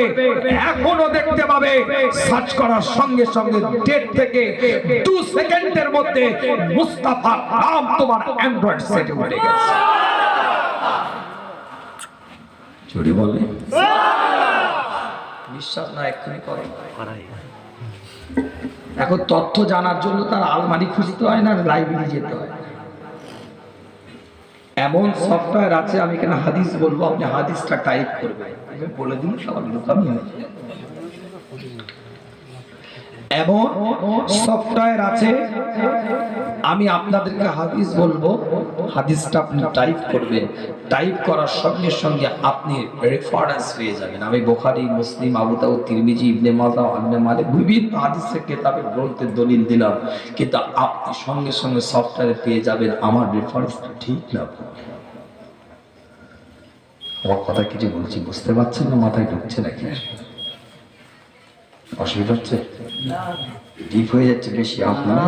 এখনো দেখতে পাবে সার্চ করার সঙ্গে সঙ্গে 1.5 থেকে 2 সেকেন্ডের মধ্যে মুস্তাফার নাম তোমার অ্যান্ড্রয়েড সেটে উঠে গেছে। জোরে বলে বিশ্বাস না, এক্ষুনি করে। এখন তথ্য জানার জন্য তার আলমারি খুঁজতে হয় না, লাইব্রেরি যেতে হয়। এমন সফটওয়্যার আছে, আমি কেন হাদিস বলবো, আপনি হাদিসটা টাইপ করবেন, বলে দিন সবার লোকামি হয়। এমন সফটওয়্যার আছে, আমি আপনাদেরকে হাদিস বলবো, হাদিসটা আপনি টাইপ করবেন, টাইপ করার সঙ্গে সঙ্গে আপনি রেফারেন্স পেয়ে যাবেন। আমি বুখারী, মুসলিম, আবু দাউদ, তিরমিজি, ইবনে মাজাহ, ইবনে মালিক, বিভিন্ন হাদিসের কিতাবে গ্রন্থের দলিল দিলাম, কিন্তু আপনি সঙ্গে সঙ্গে সফটওয়্যারে পেয়ে যাবেন আমার রেফারেন্সটা ঠিক না ভুল। আমার কথা কিছু বলছি বুঝতে পারছেন না, মাথায় ঢুকছে নাকি? অসুবিধা হচ্ছে? ডিপ হয়ে যাচ্ছে বেশি, আপনারা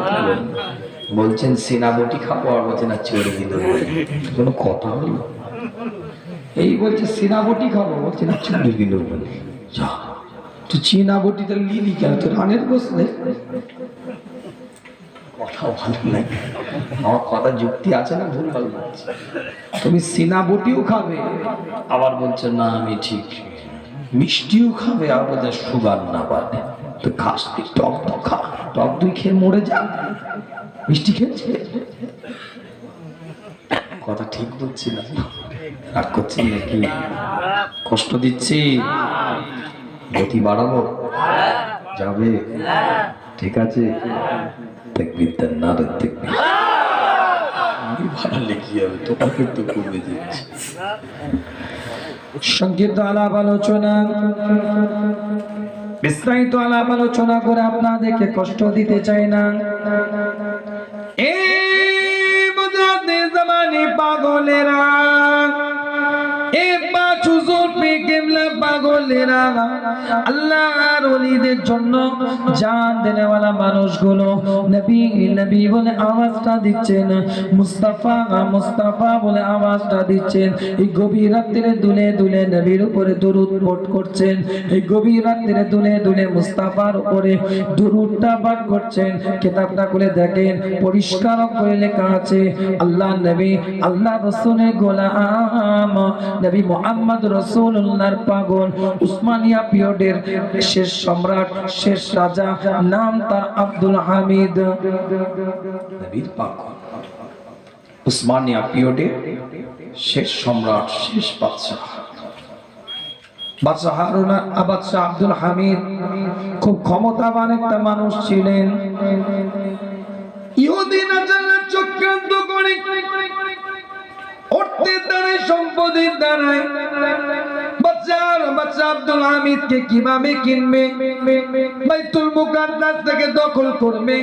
বলছেন সিনাবটি খাবো, আর বলছেন না চর্বি দেবো। কোনো কথা হলো? এই বলছে সিনাবটি খাবো, বলছে না চর্বি দেবো। তুই চীনা বটিতে লিলি কেন? তোর রানের বসলে কথা ভালো লাগে, আমার কথা যুক্তি আছে না ভুল ভালো লাগছে? তুমি সিনা বটিও খাবে, আবার বলছো না আমি ঠিক, মিষ্টিও খাবে, আর বলছে সুগার না পারে। তো খাস তুই, টক তো খা, টক দুই খেয়ে মরে যা, মিষ্টি খেয়েছে। কথা ঠিক বলছি না? রাগ করছি নাকি? কষ্ট দিচ্ছি? গতি বাড়াবো? যাবে? ঠিক আছে, তাকবীরটা না দেখতে আমি বাড়ালে কি হবে, তোমাকে তো কমে যাচ্ছে। সংক্ষিপ্ত আলাপ আলোচনা, বিস্তারিত আলাপ আলোচনা করে আপনাদেরকে কষ্ট দিতে চাই না। এই বুঝাতে জামানি পাগলেরা, পাগলেরা আল্লাহর ওলিদের জন্য জান দেনেওয়ালা মানুষগুলো নবী নবী বলে আওয়াজটা দিচ্ছেন, মুস্তাফা মুস্তাফা বলে আওয়াজটা দিচ্ছেন। এই গভীর রাত্রে দুলে দুলে নবীর উপরে দরুদ পাঠ করছেন, এই গভীর রাত্রে দুলে দুলে মুস্তাফার উপরে দরুদটা পাঠ করছেন। কিতাবটা খুলে দেখেন, পরিষ্কার করে লেখা আছে আল্লাহ নবী আল্লাহ রাসূলের গোলাম নবী মুহাম্মদ রাসূলুল্লাহর পাগল, উসমানিয়া পিরিয়ডের শেষ সম্রাট, শেষ রাজা, নাম তার আব্দুল হামিদ। নবীর পাগল, উসমানিয়া পিরিয়ডের শেষ সম্রাট, শেষ বাদশা, বাদশা হারুন বাদশা আব্দুল হামিদ খুব ক্ষমতাবান একটা মানুষ ছিলেন। ইহুদিরা জান্নাত চক্রান্ত করে অর্থের দ্বারাই, সম্পদের দ্বারাই বাদশা আব্দুল হামিদকে কিভাবে কিনবে, বাইতুল মুকাদ্দাস থেকে দখল করবে,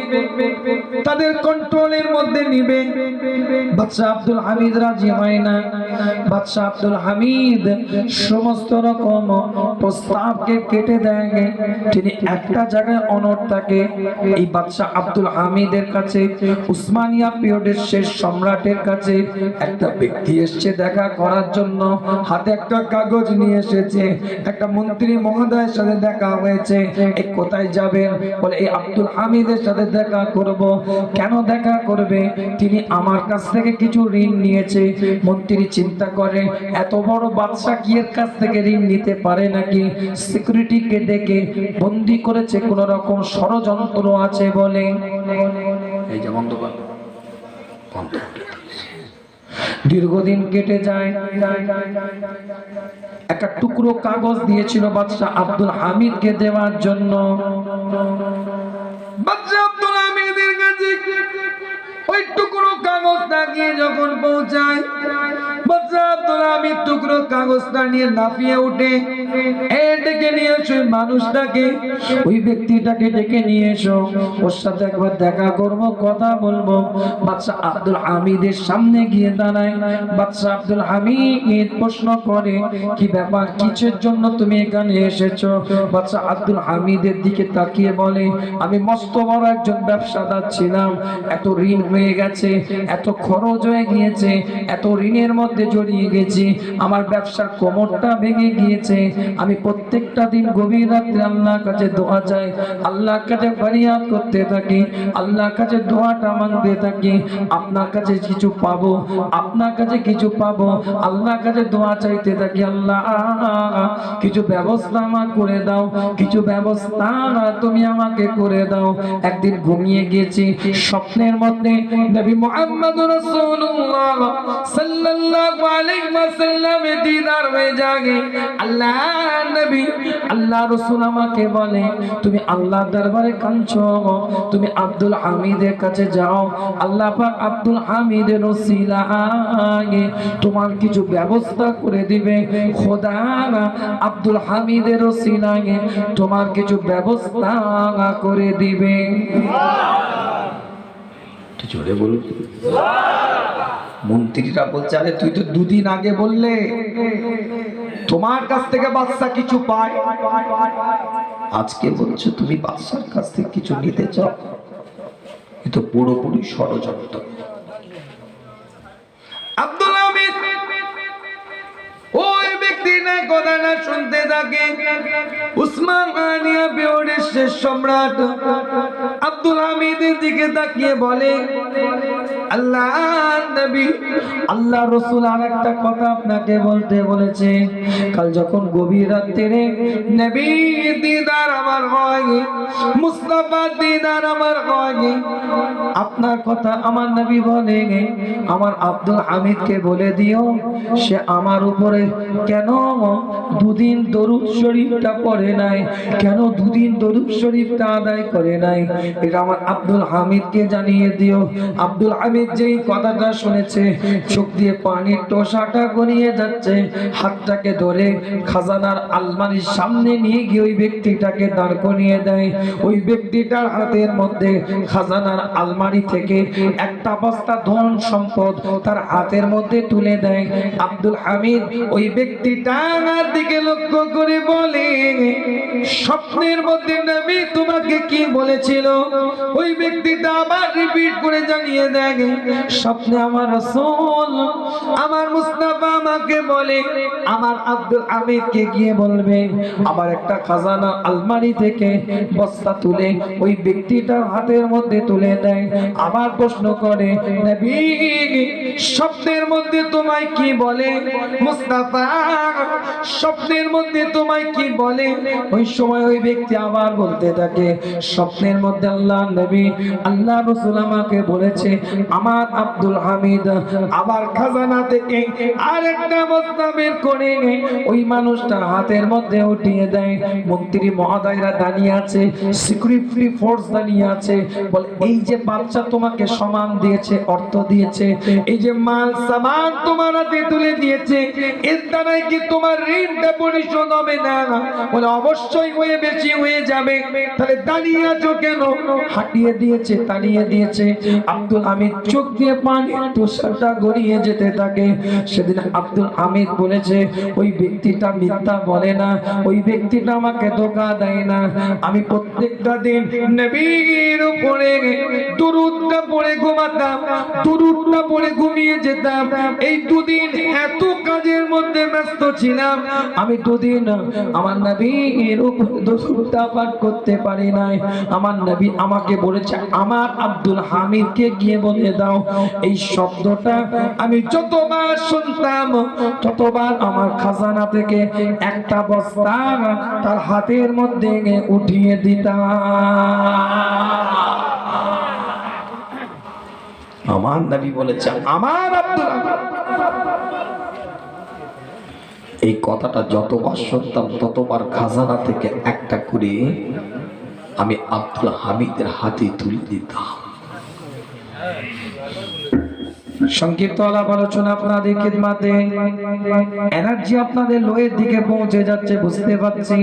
তাদের কন্ট্রোলের মধ্যে নিবে। বাদশা আব্দুল হামিদ রাজি হয় না। বাদশা আব্দুল হামিদ সমস্ত রকম প্রস্তাবকে কেটে দেয়। তিনি একটা জায়গায় অনড় থাকে। এই বাদশা আব্দুল হামিদের কাছে, উসমানিয়া পিরিয়ডের শেষ সম্রাটের কাছে একটা ব্যক্তি এসেছে দেখা করার জন্য। হাতে একটা কাগজ নিয়ে এসেছে, একটা মন্ত্রী মহোদয়ের সাথে দেখা হয়েছে। এই কোথায় যাবেন? বলে এই আব্দুল হামিদের সাথে দেখা করব। কেন দেখা করবে? তিনি আমার কাছ থেকে কিছু ঋণ নিয়েছে। মন্ত্রী চিন্তা করে, এত বড় বাদশা কি এর কাছ থেকে ঋণ নিতে পারে নাকি? সিকিউরিটিকে ডেকে বন্দি করেছে, কোন রকম ষড়যন্ত্র আছে বলে। এই যেমন দীর্ঘদিন কেটে যায়। একটা টুকরো কাগজ দিয়েছিল বাদশা আব্দুল হামিদকে দেওয়ার জন্য। বাদশা আব্দুল হামিদের কাছে ওই টুকরো কাগজটা গিয়ে যখন পৌঁছায়, বাদশা আব্দুল হামিদ টুকরো কাগজটা নিয়ে লাফিয়ে উঠে, ডেকে নিয়ে এসো মানুষটাকে, ওই ব্যক্তিটাকে ডেকে নিয়ে এসো, ওর সাথে একবার দেখা করবো, কথা বলবো। বাদশা আব্দুল হামিদের সামনে গিয়ে দাঁড়ায়। বাদশা আব্দুল হামিদ প্রশ্ন করে, কি ব্যাপার, কিসের জন্য তুমি এখানে এসেছো? বাদশা আব্দুল হামিদের দিকে তাকিয়ে বলে, আমি মস্ত বড় একজন ব্যবসাদার ছিলাম, এত ঋণ হয়ে গেছে, এত খরচ হয়ে গিয়েছে, এত ঋণের মধ্যে জড়িয়ে গেছি, আমার ব্যবসার কোমরটা ভেঙে গিয়েছে। আমি প্রত্যেকটা দিন গভীর রাত্রে আল্লাহর কাছে দোয়া চাই, আল্লাহর কাছে ফরিয়াদ করতে থাকি, আল্লাহর কাছে দোয়াটা মাংতে থাকি, আপনার কাছে কিছু পাবো, আপনার কাছে কিছু পাবো, আল্লাহর কাছে দোয়া চাইতে থাকি, আল্লাহ কিছু ব্যবস্থা আমার করে দাও, কিছু ব্যবস্থা তুমি আমাকে করে দাও। একদিন ঘুমিয়ে গিয়েছি, স্বপ্নের মধ্যে নবী মুহাম্মদুর রাসূলুল্লাহ সাল্লাল্লাহু আলাইহি ওয়াসাল্লাম দিদার হয়ে জাগে। আল্লাহ নবী, আল্লাহ রাসূল আমাকে বলে, তুমি আল্লাহর দরবারে কাঁদছো, তুমি আব্দুল হামিদের কাছে যাও, আল্লাহ পাক আব্দুল হামিদের ওসিলায় তোমার কিছু ব্যবস্থা করে দিবে। খোদা আব্দুল হামিদের ওসিলায় তোমার কিছু ব্যবস্থা করে দিবে। জোরে বলুন। মন্ত্রীরা বলছে, আরে তুই তো দুদিন আগে বললে তোমার কাছ থেকে বাদশা কিছু পায়, আজকে বলছো তুমি বাদশার কাছ থেকে কিছু নিতে চাও। এ তো পুরোপুরি ষড়যন্ত্র। আব্দুল হামিদ ওই ব্যক্তিটা কথাটা শুনতে থাকে। উসমানিয়া পিরিয়ডের শেষ সম্রাট আব্দুল হামিদের দিকে তাকিয়ে বলে, আল্লাহ নবী, আল্লাহ রাসূল আরেকটা কথা আপনাকে বলতে বলেছে। কাল যখন গভীর রাতে নবী দিদার আমার হয়, মুস্তাফা দিদার আমার হয়, আপনার কথা আমার নবী বলে, আমার আব্দুল হামিদকে বলে দিও সে আমার উপরে কেন দুদিন দরুদ শরীফটা পড়ে নাই, কেন দুদিন দরুদ শরীফটা আদায় করে নাই, এটা আমার আব্দুল হামিদকে জানিয়ে দিও। আব্দুল হামিদ যেই কথাটা শুনেছে চোখ দিয়ে পানির টোসাটা গড়িয়ে যাচ্ছে, হাতটাকে ধরে খাজানার আলমারির সামনে নিয়ে গিয়ে ওই ব্যক্তিটাকে দাঁড় করিয়ে দেয়। ওই ব্যক্তিটার হাতের মধ্যে খাজানার আলমারি থেকে একটা বস্তা ধন সম্পদ তার হাতের মধ্যে তুলে দেয়। আব্দুল হামিদ ওই ব্যক্তিটার দিকে লক্ষ্য করে বলে, স্বপ্নের মধ্যে নবী তোমাকে কি বলেছিল? ওই ব্যক্তিটা আবার রিপিট করে জানিয়ে দেয়, স্বপ্নে আমার রাসূল আমার মুস্তাফা আমাকে বলে আমার আব্দুল হামিদকে গিয়ে বলবে আবার একটা খাজানা আলমারি থেকে বস্তা তুলে ওই ব্যক্তিটার হাতের মধ্যে তুলে দেয়। আবার প্রশ্ন করে, নবী স্বপ্নের মধ্যে তোমায় কি বলে? মুস্তাফা স্বপ্নের মধ্যে তোমায় কি বলে? ওই সময় ওই ব্যক্তি আবার বলতে থাকে, স্বপ্নের মধ্যে আল্লাহ নবী আল্লাহ রাসূল আমাকে বলেছে আমার আব্দুল হামিদ আবার খাজানা থেকে আরেকটা বস্তা বের করে ওই মানুষটার হাতের মধ্যে উঠিয়ে দেয়। মন্ত্রী মহোদয়রা দাঁড়িয়ে আছে, সিকিউরিটি ফোর্স দাঁড়িয়ে আছে, বলে এই যে বাচ্চা তোমাকে সমান দিয়েছে, অর্থ দিয়েছে, এই যে মাল সামান তোমার হাতে তুলে দিয়েছে, এর দ্বারাই কি তোমার ঋণটা পরিশোধ হবে না? বলে অবশ্যই হয়ে বেশি হয়ে যাবে। তাহলে দাঁড়িয়ে আছো কেন? হাঁটিয়ে দিয়েছে, তাড়িয়ে দিয়েছে। আব্দুল হামিদ চোখ দিয়ে পানি তুষারটা গড়িয়ে যেতে থাকে। সেদিন আব্দুল হামিদ বলেছে ওই ব্যক্তিটা মিথ্যা বলে না, ওই ব্যক্তিটা আমাকে ধোঁকা দেয় না। আমি প্রত্যেকটা দিন নবীর উপরে দুরূদটা পড়ে ঘুমাতাম, দুরূদটা পড়ে ঘুমিয়ে যেতাম। এই দুদিন এত কাজের মধ্যে ব্যস্ত ছিলাম, আমি দুদিন আমার নবীর উপরে দুরূদটা পাঠ করতে পারি নাই। আমার নবী আমাকে বলেছে আমার আব্দুল হামিদকে গিয়ে বলে দাও। এই শব্দটা আমি যতবার শুনতাম ততবার আমার খাজানা থেকে একটা বস্তা তার হাতের মধ্যে উঠিয়ে দিতাম। আমার নবী বলেছে আমার আব্দুল হামিদ। এই কথাটা যতবার শুনতাম ততবার খাজানা থেকে একটা করে আমি আব্দুল হামিদের হাতে তুলে দিতাম। সংক্ষিপ্ত আলাপ আলোচনা আপনাদের খিদমতে, এনার্জি আপনাদের লোয়ের দিকে পৌঁছে যাচ্ছে বুঝতে পারছি।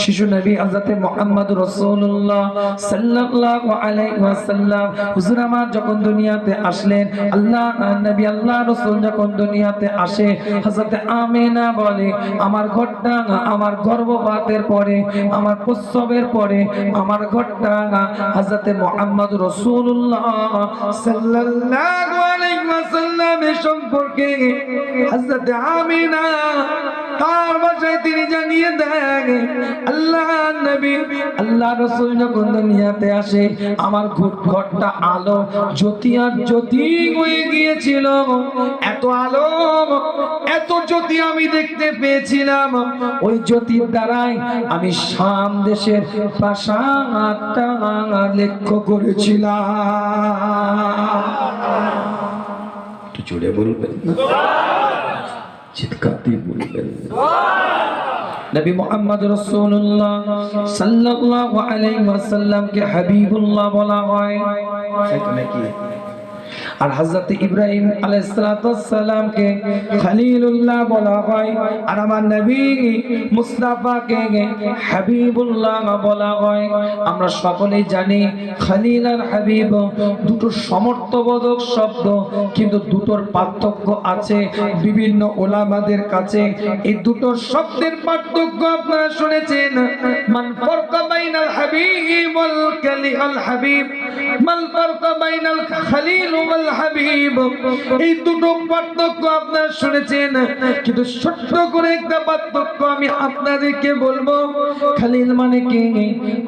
শিশু নবী হযরত মুহাম্মদ রাসূলুল্লাহ সাল্লাল্লাহু আলাইহি ওয়াসাল্লাম হুজুর আমার যখন দুনিয়াতে আসলেন, আল্লাহ নবী আল্লাহ রাসূল যখন দুনিয়াতে আসে, হযরত আমিনা বলে আমার ঘরটা আমার গর্ভপাতের পরে, আমার প্রসবের পরে আমার ঘরটা হযরত মুহাম্মদ রাসূলুল্লাহ সাল্লাল্লাহু আলাইহি ওয়াসাল্লামের সম্পর্কে হযরত আমিনা তার ভাষায় তিনি জানিয়ে দেন, আল্লাহ নবী আল্লাহ রাসূল যখন দুনিয়াতে আসে আমার ঘরটা আলো জ্যোতি আর জ্যোতি হয়ে গিয়েছিল। এত আলো এত জ্যোতি আমি দেখতে পেয়েছিলাম, ওই জ্যোতির দ্বারাই আমি শাম দেশের প্রাসাদটা লক্ষ্য করেছিলাম। জোরে বলবেন, চিৎকার দিয়ে বলবেন। নবী মুহাম্মদ রাসূলুল্লাহ সাল্লাল্লাহু আলাইহি ওয়াসাল্লামকে হাবিবুল্লাহ বলা হয়, এটা নাকি? আর হযরত ইব্রাহিম আলাইহিস সালামকে খলিলুল্লাহ বলা হয়, আর আমার নবী মুস্তাফাকে হাবিবুল্লাহ বলা হয়। আমরা সকলেই জানি খলিল আর হাবিব দুটো সমর্থবোধক শব্দ, কিন্তু দুটোর পার্থক্য আছে বিভিন্ন ওলামাদের কাছে। এই দুটো শব্দের পার্থক্য আপনারা শুনেছেন, মান ফারকা বাইনাল হাবিব ওয়াল কালিল হাবিব। মাল ফারকা বাইনাল খলিল ওয়াল হাবিব, এই দুটো পার্থক্য আপনারা শুনেছেন, কিন্তু ছোট্ট করে একটা পার্থক্য আমি আপনাদেরকে বলবো। খলিল মানে কি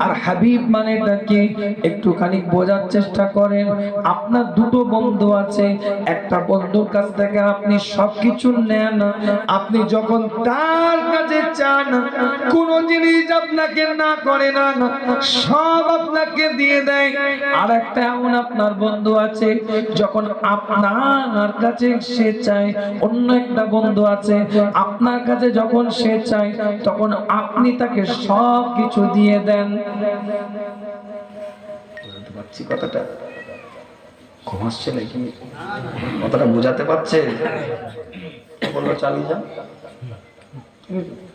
আর হাবিব মানেটা কি একটুখানি বোঝার চেষ্টা করেন। আপনার দুটো বন্ধু আছে, একটা বন্ধুর কাছ থেকে আপনি সবকিছু নেন, আপনি যখন তার কাছে চান কোন জিনিস আপনাকে না করে না, সব আপনাকে দিয়ে দেয়। আর একটা এমন আপনার বন্ধু আছে, যখন আপনার কাছে সে চায়, অন্য একটা বন্ধু আছে আপনার কাছে যখন সে চায় তখন আপনি তাকে সব কিছু দিয়ে দেন। বুঝতে পারছি কথাটা? ঘুমাচ্ছে নাকি? কথাটা বোঝাতে পারছে? বললো চালিয়ে যান,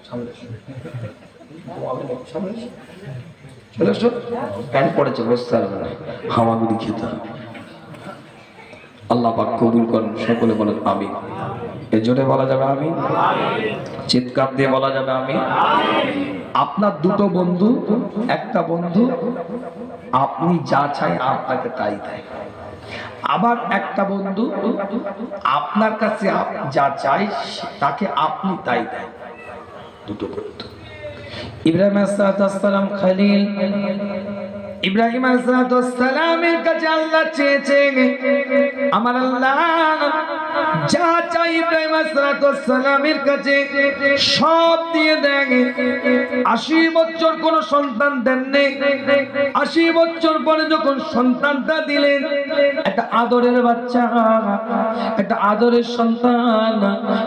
সামনে চলে এসো, প্যান্ট পড়েছে, বসতে হবে না, হামাগুড়ি খেতে হবে। আল্লাহ পাক কবুল করুন, সকলে বলেন আমিন। এ জোরে বলা যাবে আমিন, চিৎকার দিয়ে বলা যাবে আমিন। আপনার দুটো বন্ধু, একটা বন্ধু আপনি যা চাই আপনাকে তাই দেয়, আবার একটা বন্ধু আপনার কাছে যা চাই তাকে আপনি তাই দেন। দুটো বন্ধু। ইব্রাহিম আলাইহিস সালাম খলিল, ইব্রাহিম আলাইহিস সালামের কাছে আল্লাহ চেয়েছেন, আমার আল্লাহ যা চাই ইব্রাহিম আলাইহিস সালামের কাছে সব দিয়ে দেন। 80 বছর কোন সন্তান দেননি, 80 বছর পরে যখন সন্তানটা দিলেন, একটা আদরের বাচ্চা, একটা আদরের সন্তান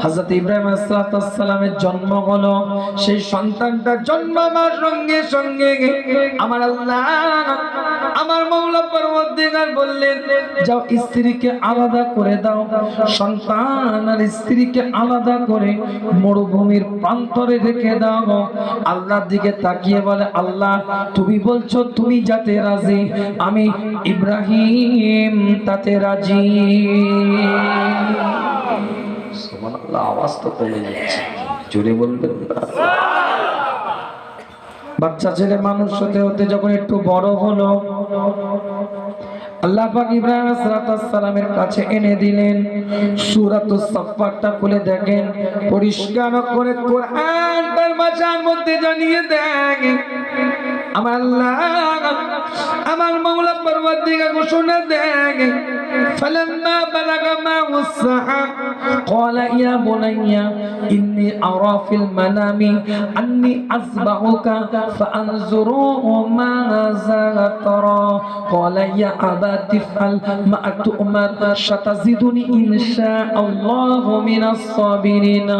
হযরত ইব্রাহিম আলাইহিস সালামের জন্ম হলো। সেই সন্তানটা জন্মাবার সঙ্গে সঙ্গে আমার আল্লাহ, আমার মাওলা পরওয়ারদিগার বললেন, যাও স্ত্রীকে আলাদা করে দাও। সন্তান আর স্ত্রীকে আলাদা করে মরুভূমির প্রান্তরে রেখে দাও। আল্লাহর দিকে তাকিয়ে বলে, আল্লাহ তুমি বলছো তুমি যাতে রাজি, আমি ইব্রাহিম তাতে রাজি। সুবহানাল্লাহ, আওয়াজ তো কমে যাচ্ছে, জোরে বলবেন না? বাচ্চা ছেলে মানুষ হতে হতে যখন একটু বড় হলো, আল্লাহ পাক ইব্রাহিম আলাইহিস সালামের কাছে এনে দিলেন। সূরাতুস সাফফাতটা খুলে দেখেন, পরিষ্কার করে কোরআন তার ভাষার মধ্যে জানিয়ে দেন, আমার আল্লাহ, আমার মাওলা পরওয়ারদিগার ঘোষণা দেন, ফালাম্মা বালাগা মা'হুস সাআ ক্বালা ইয়া বুনাইয়া ইন্নী আরা ফিল মানামি আন্নী আসবাহুকা ফাআনজুরু মাযা তারা ক্বালা ইয়া আবাতি ফাল মা তু'মার সাতাজিদুনি ইনশাআল্লাহু মিনাস সাবিরিন।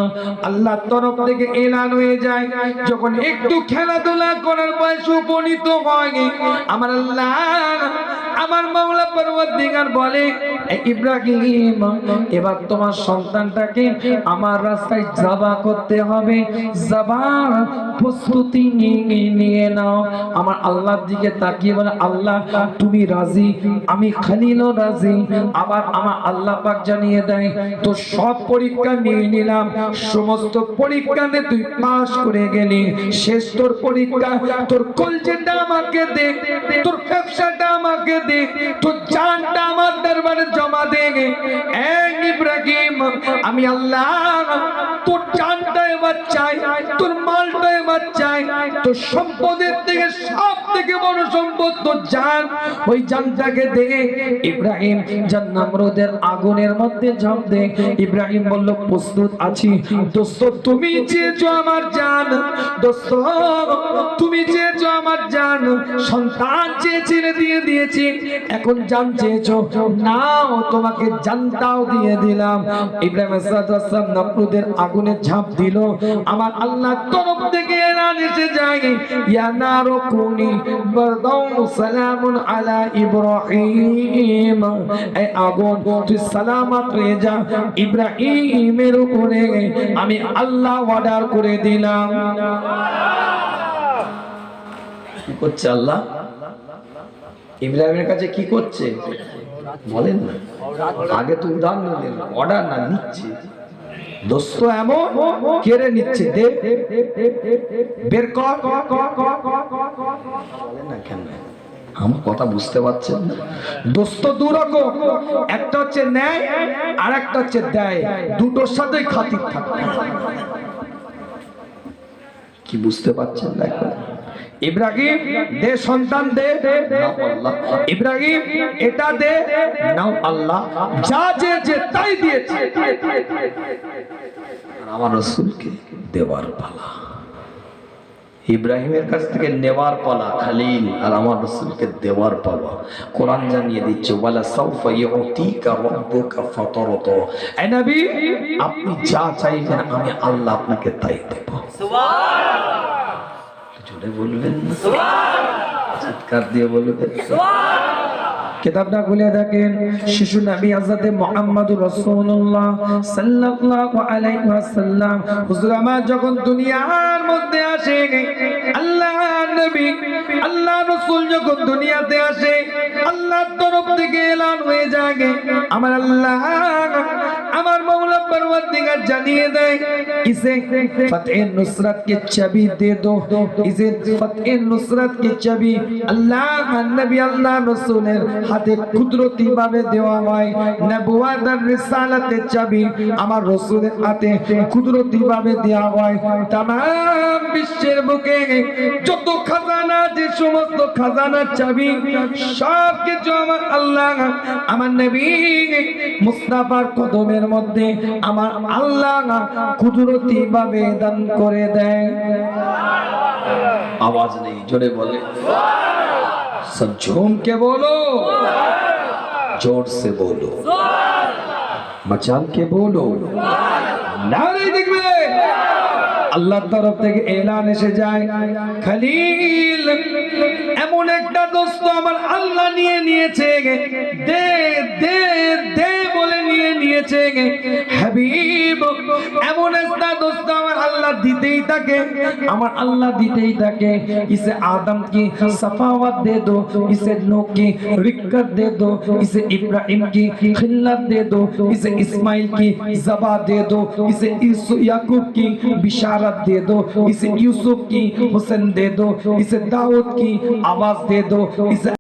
আল্লাহর তরফ থেকে এলান হয়ে যায়, যখন একটু খেলাধুলা করার বয়স উপনীত হয়, আমার আল্লাহ, আমার মাওলা পরওয়ারদিগার বলে, ইব্রাহিম এবার তোমার সন্তানটাকে আমার রাস্তায় যাবা করতে হবে, যাবার প্রস্তুতি নিয়ে নাও। আমার আল্লাহর দিকে তাকিয়ে বলে, আল্লাহ তুমি রাজি, আমি খলিলও রাজি। আবার আমার আল্লাহ পাক জানিয়ে দেয়, তো সব পরীক্ষা নিয়ে নিলাম, সমস্ত পরীক্ষাতে তুই পাস করে গেলি, শেষ তোর পরীক্ষা, তোর কলজেটা আমাকে দে, তোর ব্যবসাটা আমাকে দে, তোর জানটা আমার দরবারে জমা দে। এই ইব্রাহিম, আমি আল্লাহ তোর জানটা এবার চাই, তোর মালটা এবার চাই, তোর সম্পদের থেকে সব থেকে বড় সম্পদ তোর জান, ওই জানটাকে দে। ইব্রাহিম জান নমরুদের আগুনের মধ্যে ঝাঁপ দে। ইব্রাহিম বলল, প্রস্তুত আছি দোস্ত, তুমি চেয়েছো আমার জান, দোস্ত তুমি চেয়েছো আমার জান, সন্তান চেয়েছিলে দিয়ে দিয়েছি, এখন জান চেয়েছো, নাও তোমাকে জানটাও দিয়ে দিলাম। ইব্রাহিম আলাইহিস সালাম নমরুদের আগুনে ঝাঁপ দিল। আমার আল্লাহর তরফ থেকে এলান এসে যায়, ইয়া নারু কুনি বারদাও সালামুন আলা ইব্রাহিম, এই আগুন তুই সালামত হয়ে যা ইব্রাহিমের উপরে, আমি আল্লাহ অর্ডার করে দিলাম। কি করছে আল্লাহ? ইব্রাহিমের কাছে কি করছে বলেন না? আগে তো উদাহরণ দিলেন, অর্ডার না নিচ্ছে। দোস্ত এমন কেড়ে নিচ্ছে, দে বের কর, বলেন না কেন? আমার কথা বুঝতে পারছেন না? দোস্ত দু রকম, একটা হচ্ছে ন্যায় আর একটা হচ্ছে দেয়, দুটোর সাথেই খাতির থাকে। কি বুঝতে পারছেন না এখন? ইব্রাহিম দে সন্তান দে, নাও আল্লাহ। ইব্রাহিম এটা দে, নাও আল্লাহ। যা যে যে তাই দিয়েছে। আর আমার রাসূলকে দেওয়ার পালা, ইব্রাহিমের কাছ থেকে নেওয়ার পালা খলিল, আর আমার রাসূলকে দেওয়ার পালা। কোরআন জানিয়ে দিচ্ছে ওয়ালা সাউফা ইউতিকা রাব্বুকা ফাতারতা, এ নবী আপনি যা চাইবেন আমি আল্লাহ আপনাকে তাই দেব। সুবহানাল্লাহ। জোরে বলবেন না? সুবহানাল্লাহ। চিৎকার দিয়ে বলবেন সুবহানাল্লাহ। কিতাবটা খুলে দেখেন, শিশু নবী হযরত মুহাম্মদুর রাসূলুল্লাহ সাল্লাল্লাহু আলাইহি ওয়াসাল্লাম হুজুর আমার যখন দুনিয়ার মধ্যে আসে, আল্লাহ নবী আল্লাহ রাসূল যখন দুনিয়াতে আসে, আল্লাহর তরফ থেকে এলান হয়ে যায়, আমার আল্লাহ আমার मौला परवरदिगार জানিয়ে দেয়, इसे फतेह नुसरत की चाबी दे दो, इसे फतेह नुसरत की चाबी अल्लाह नबी अल्लाह रसूलेर হাতে কুদরতি ভাবে দেওয়া হয়। নবুয়ত আর রিসালাতের চাবি আমার রাসূলের হাতে কুদরতি ভাবে দেওয়া হয়। तमाम বিশ্বের বুকে যত খাজানা, যে সমস্ত খাজানার চাবি সব কিছু আমার আল্লাহ আমার নবী মুস্তাফার কদমের মধ্যে আমার আল্লাহ কুদরতি ভাবে দান করে দেয়। आवाज नहीं, जोरे बोले सब झूम के बोलो, जोर से बोलो, मचाल के बोलो, নারে দেখবে আল্লাহর তরফ থেকে এলান এসে যায়, খলিল এমন একটা দোস্ত আমার আল্লাহ নিয়ে নিয়েছে, দে দে দে বলে নিয়ে নিয়েছে। হাবিব এমন একটা দোস্ত আমার আল্লাহ দিতেই থাকে, আমার আল্লাহ দিতেই থাকে। इसे आदम की सफावत दे दो, इसे नूह की रिक्कत दे दो, इसे इब्राहिम की खिल्लत दे दो, इसे इस्माइल की ज़बा दे दो, इसे याकूब की बिशारत दे दो, इसे यूसुफ की हुस्न दे दो, इसे दाऊद की आवाज दे दो, इसे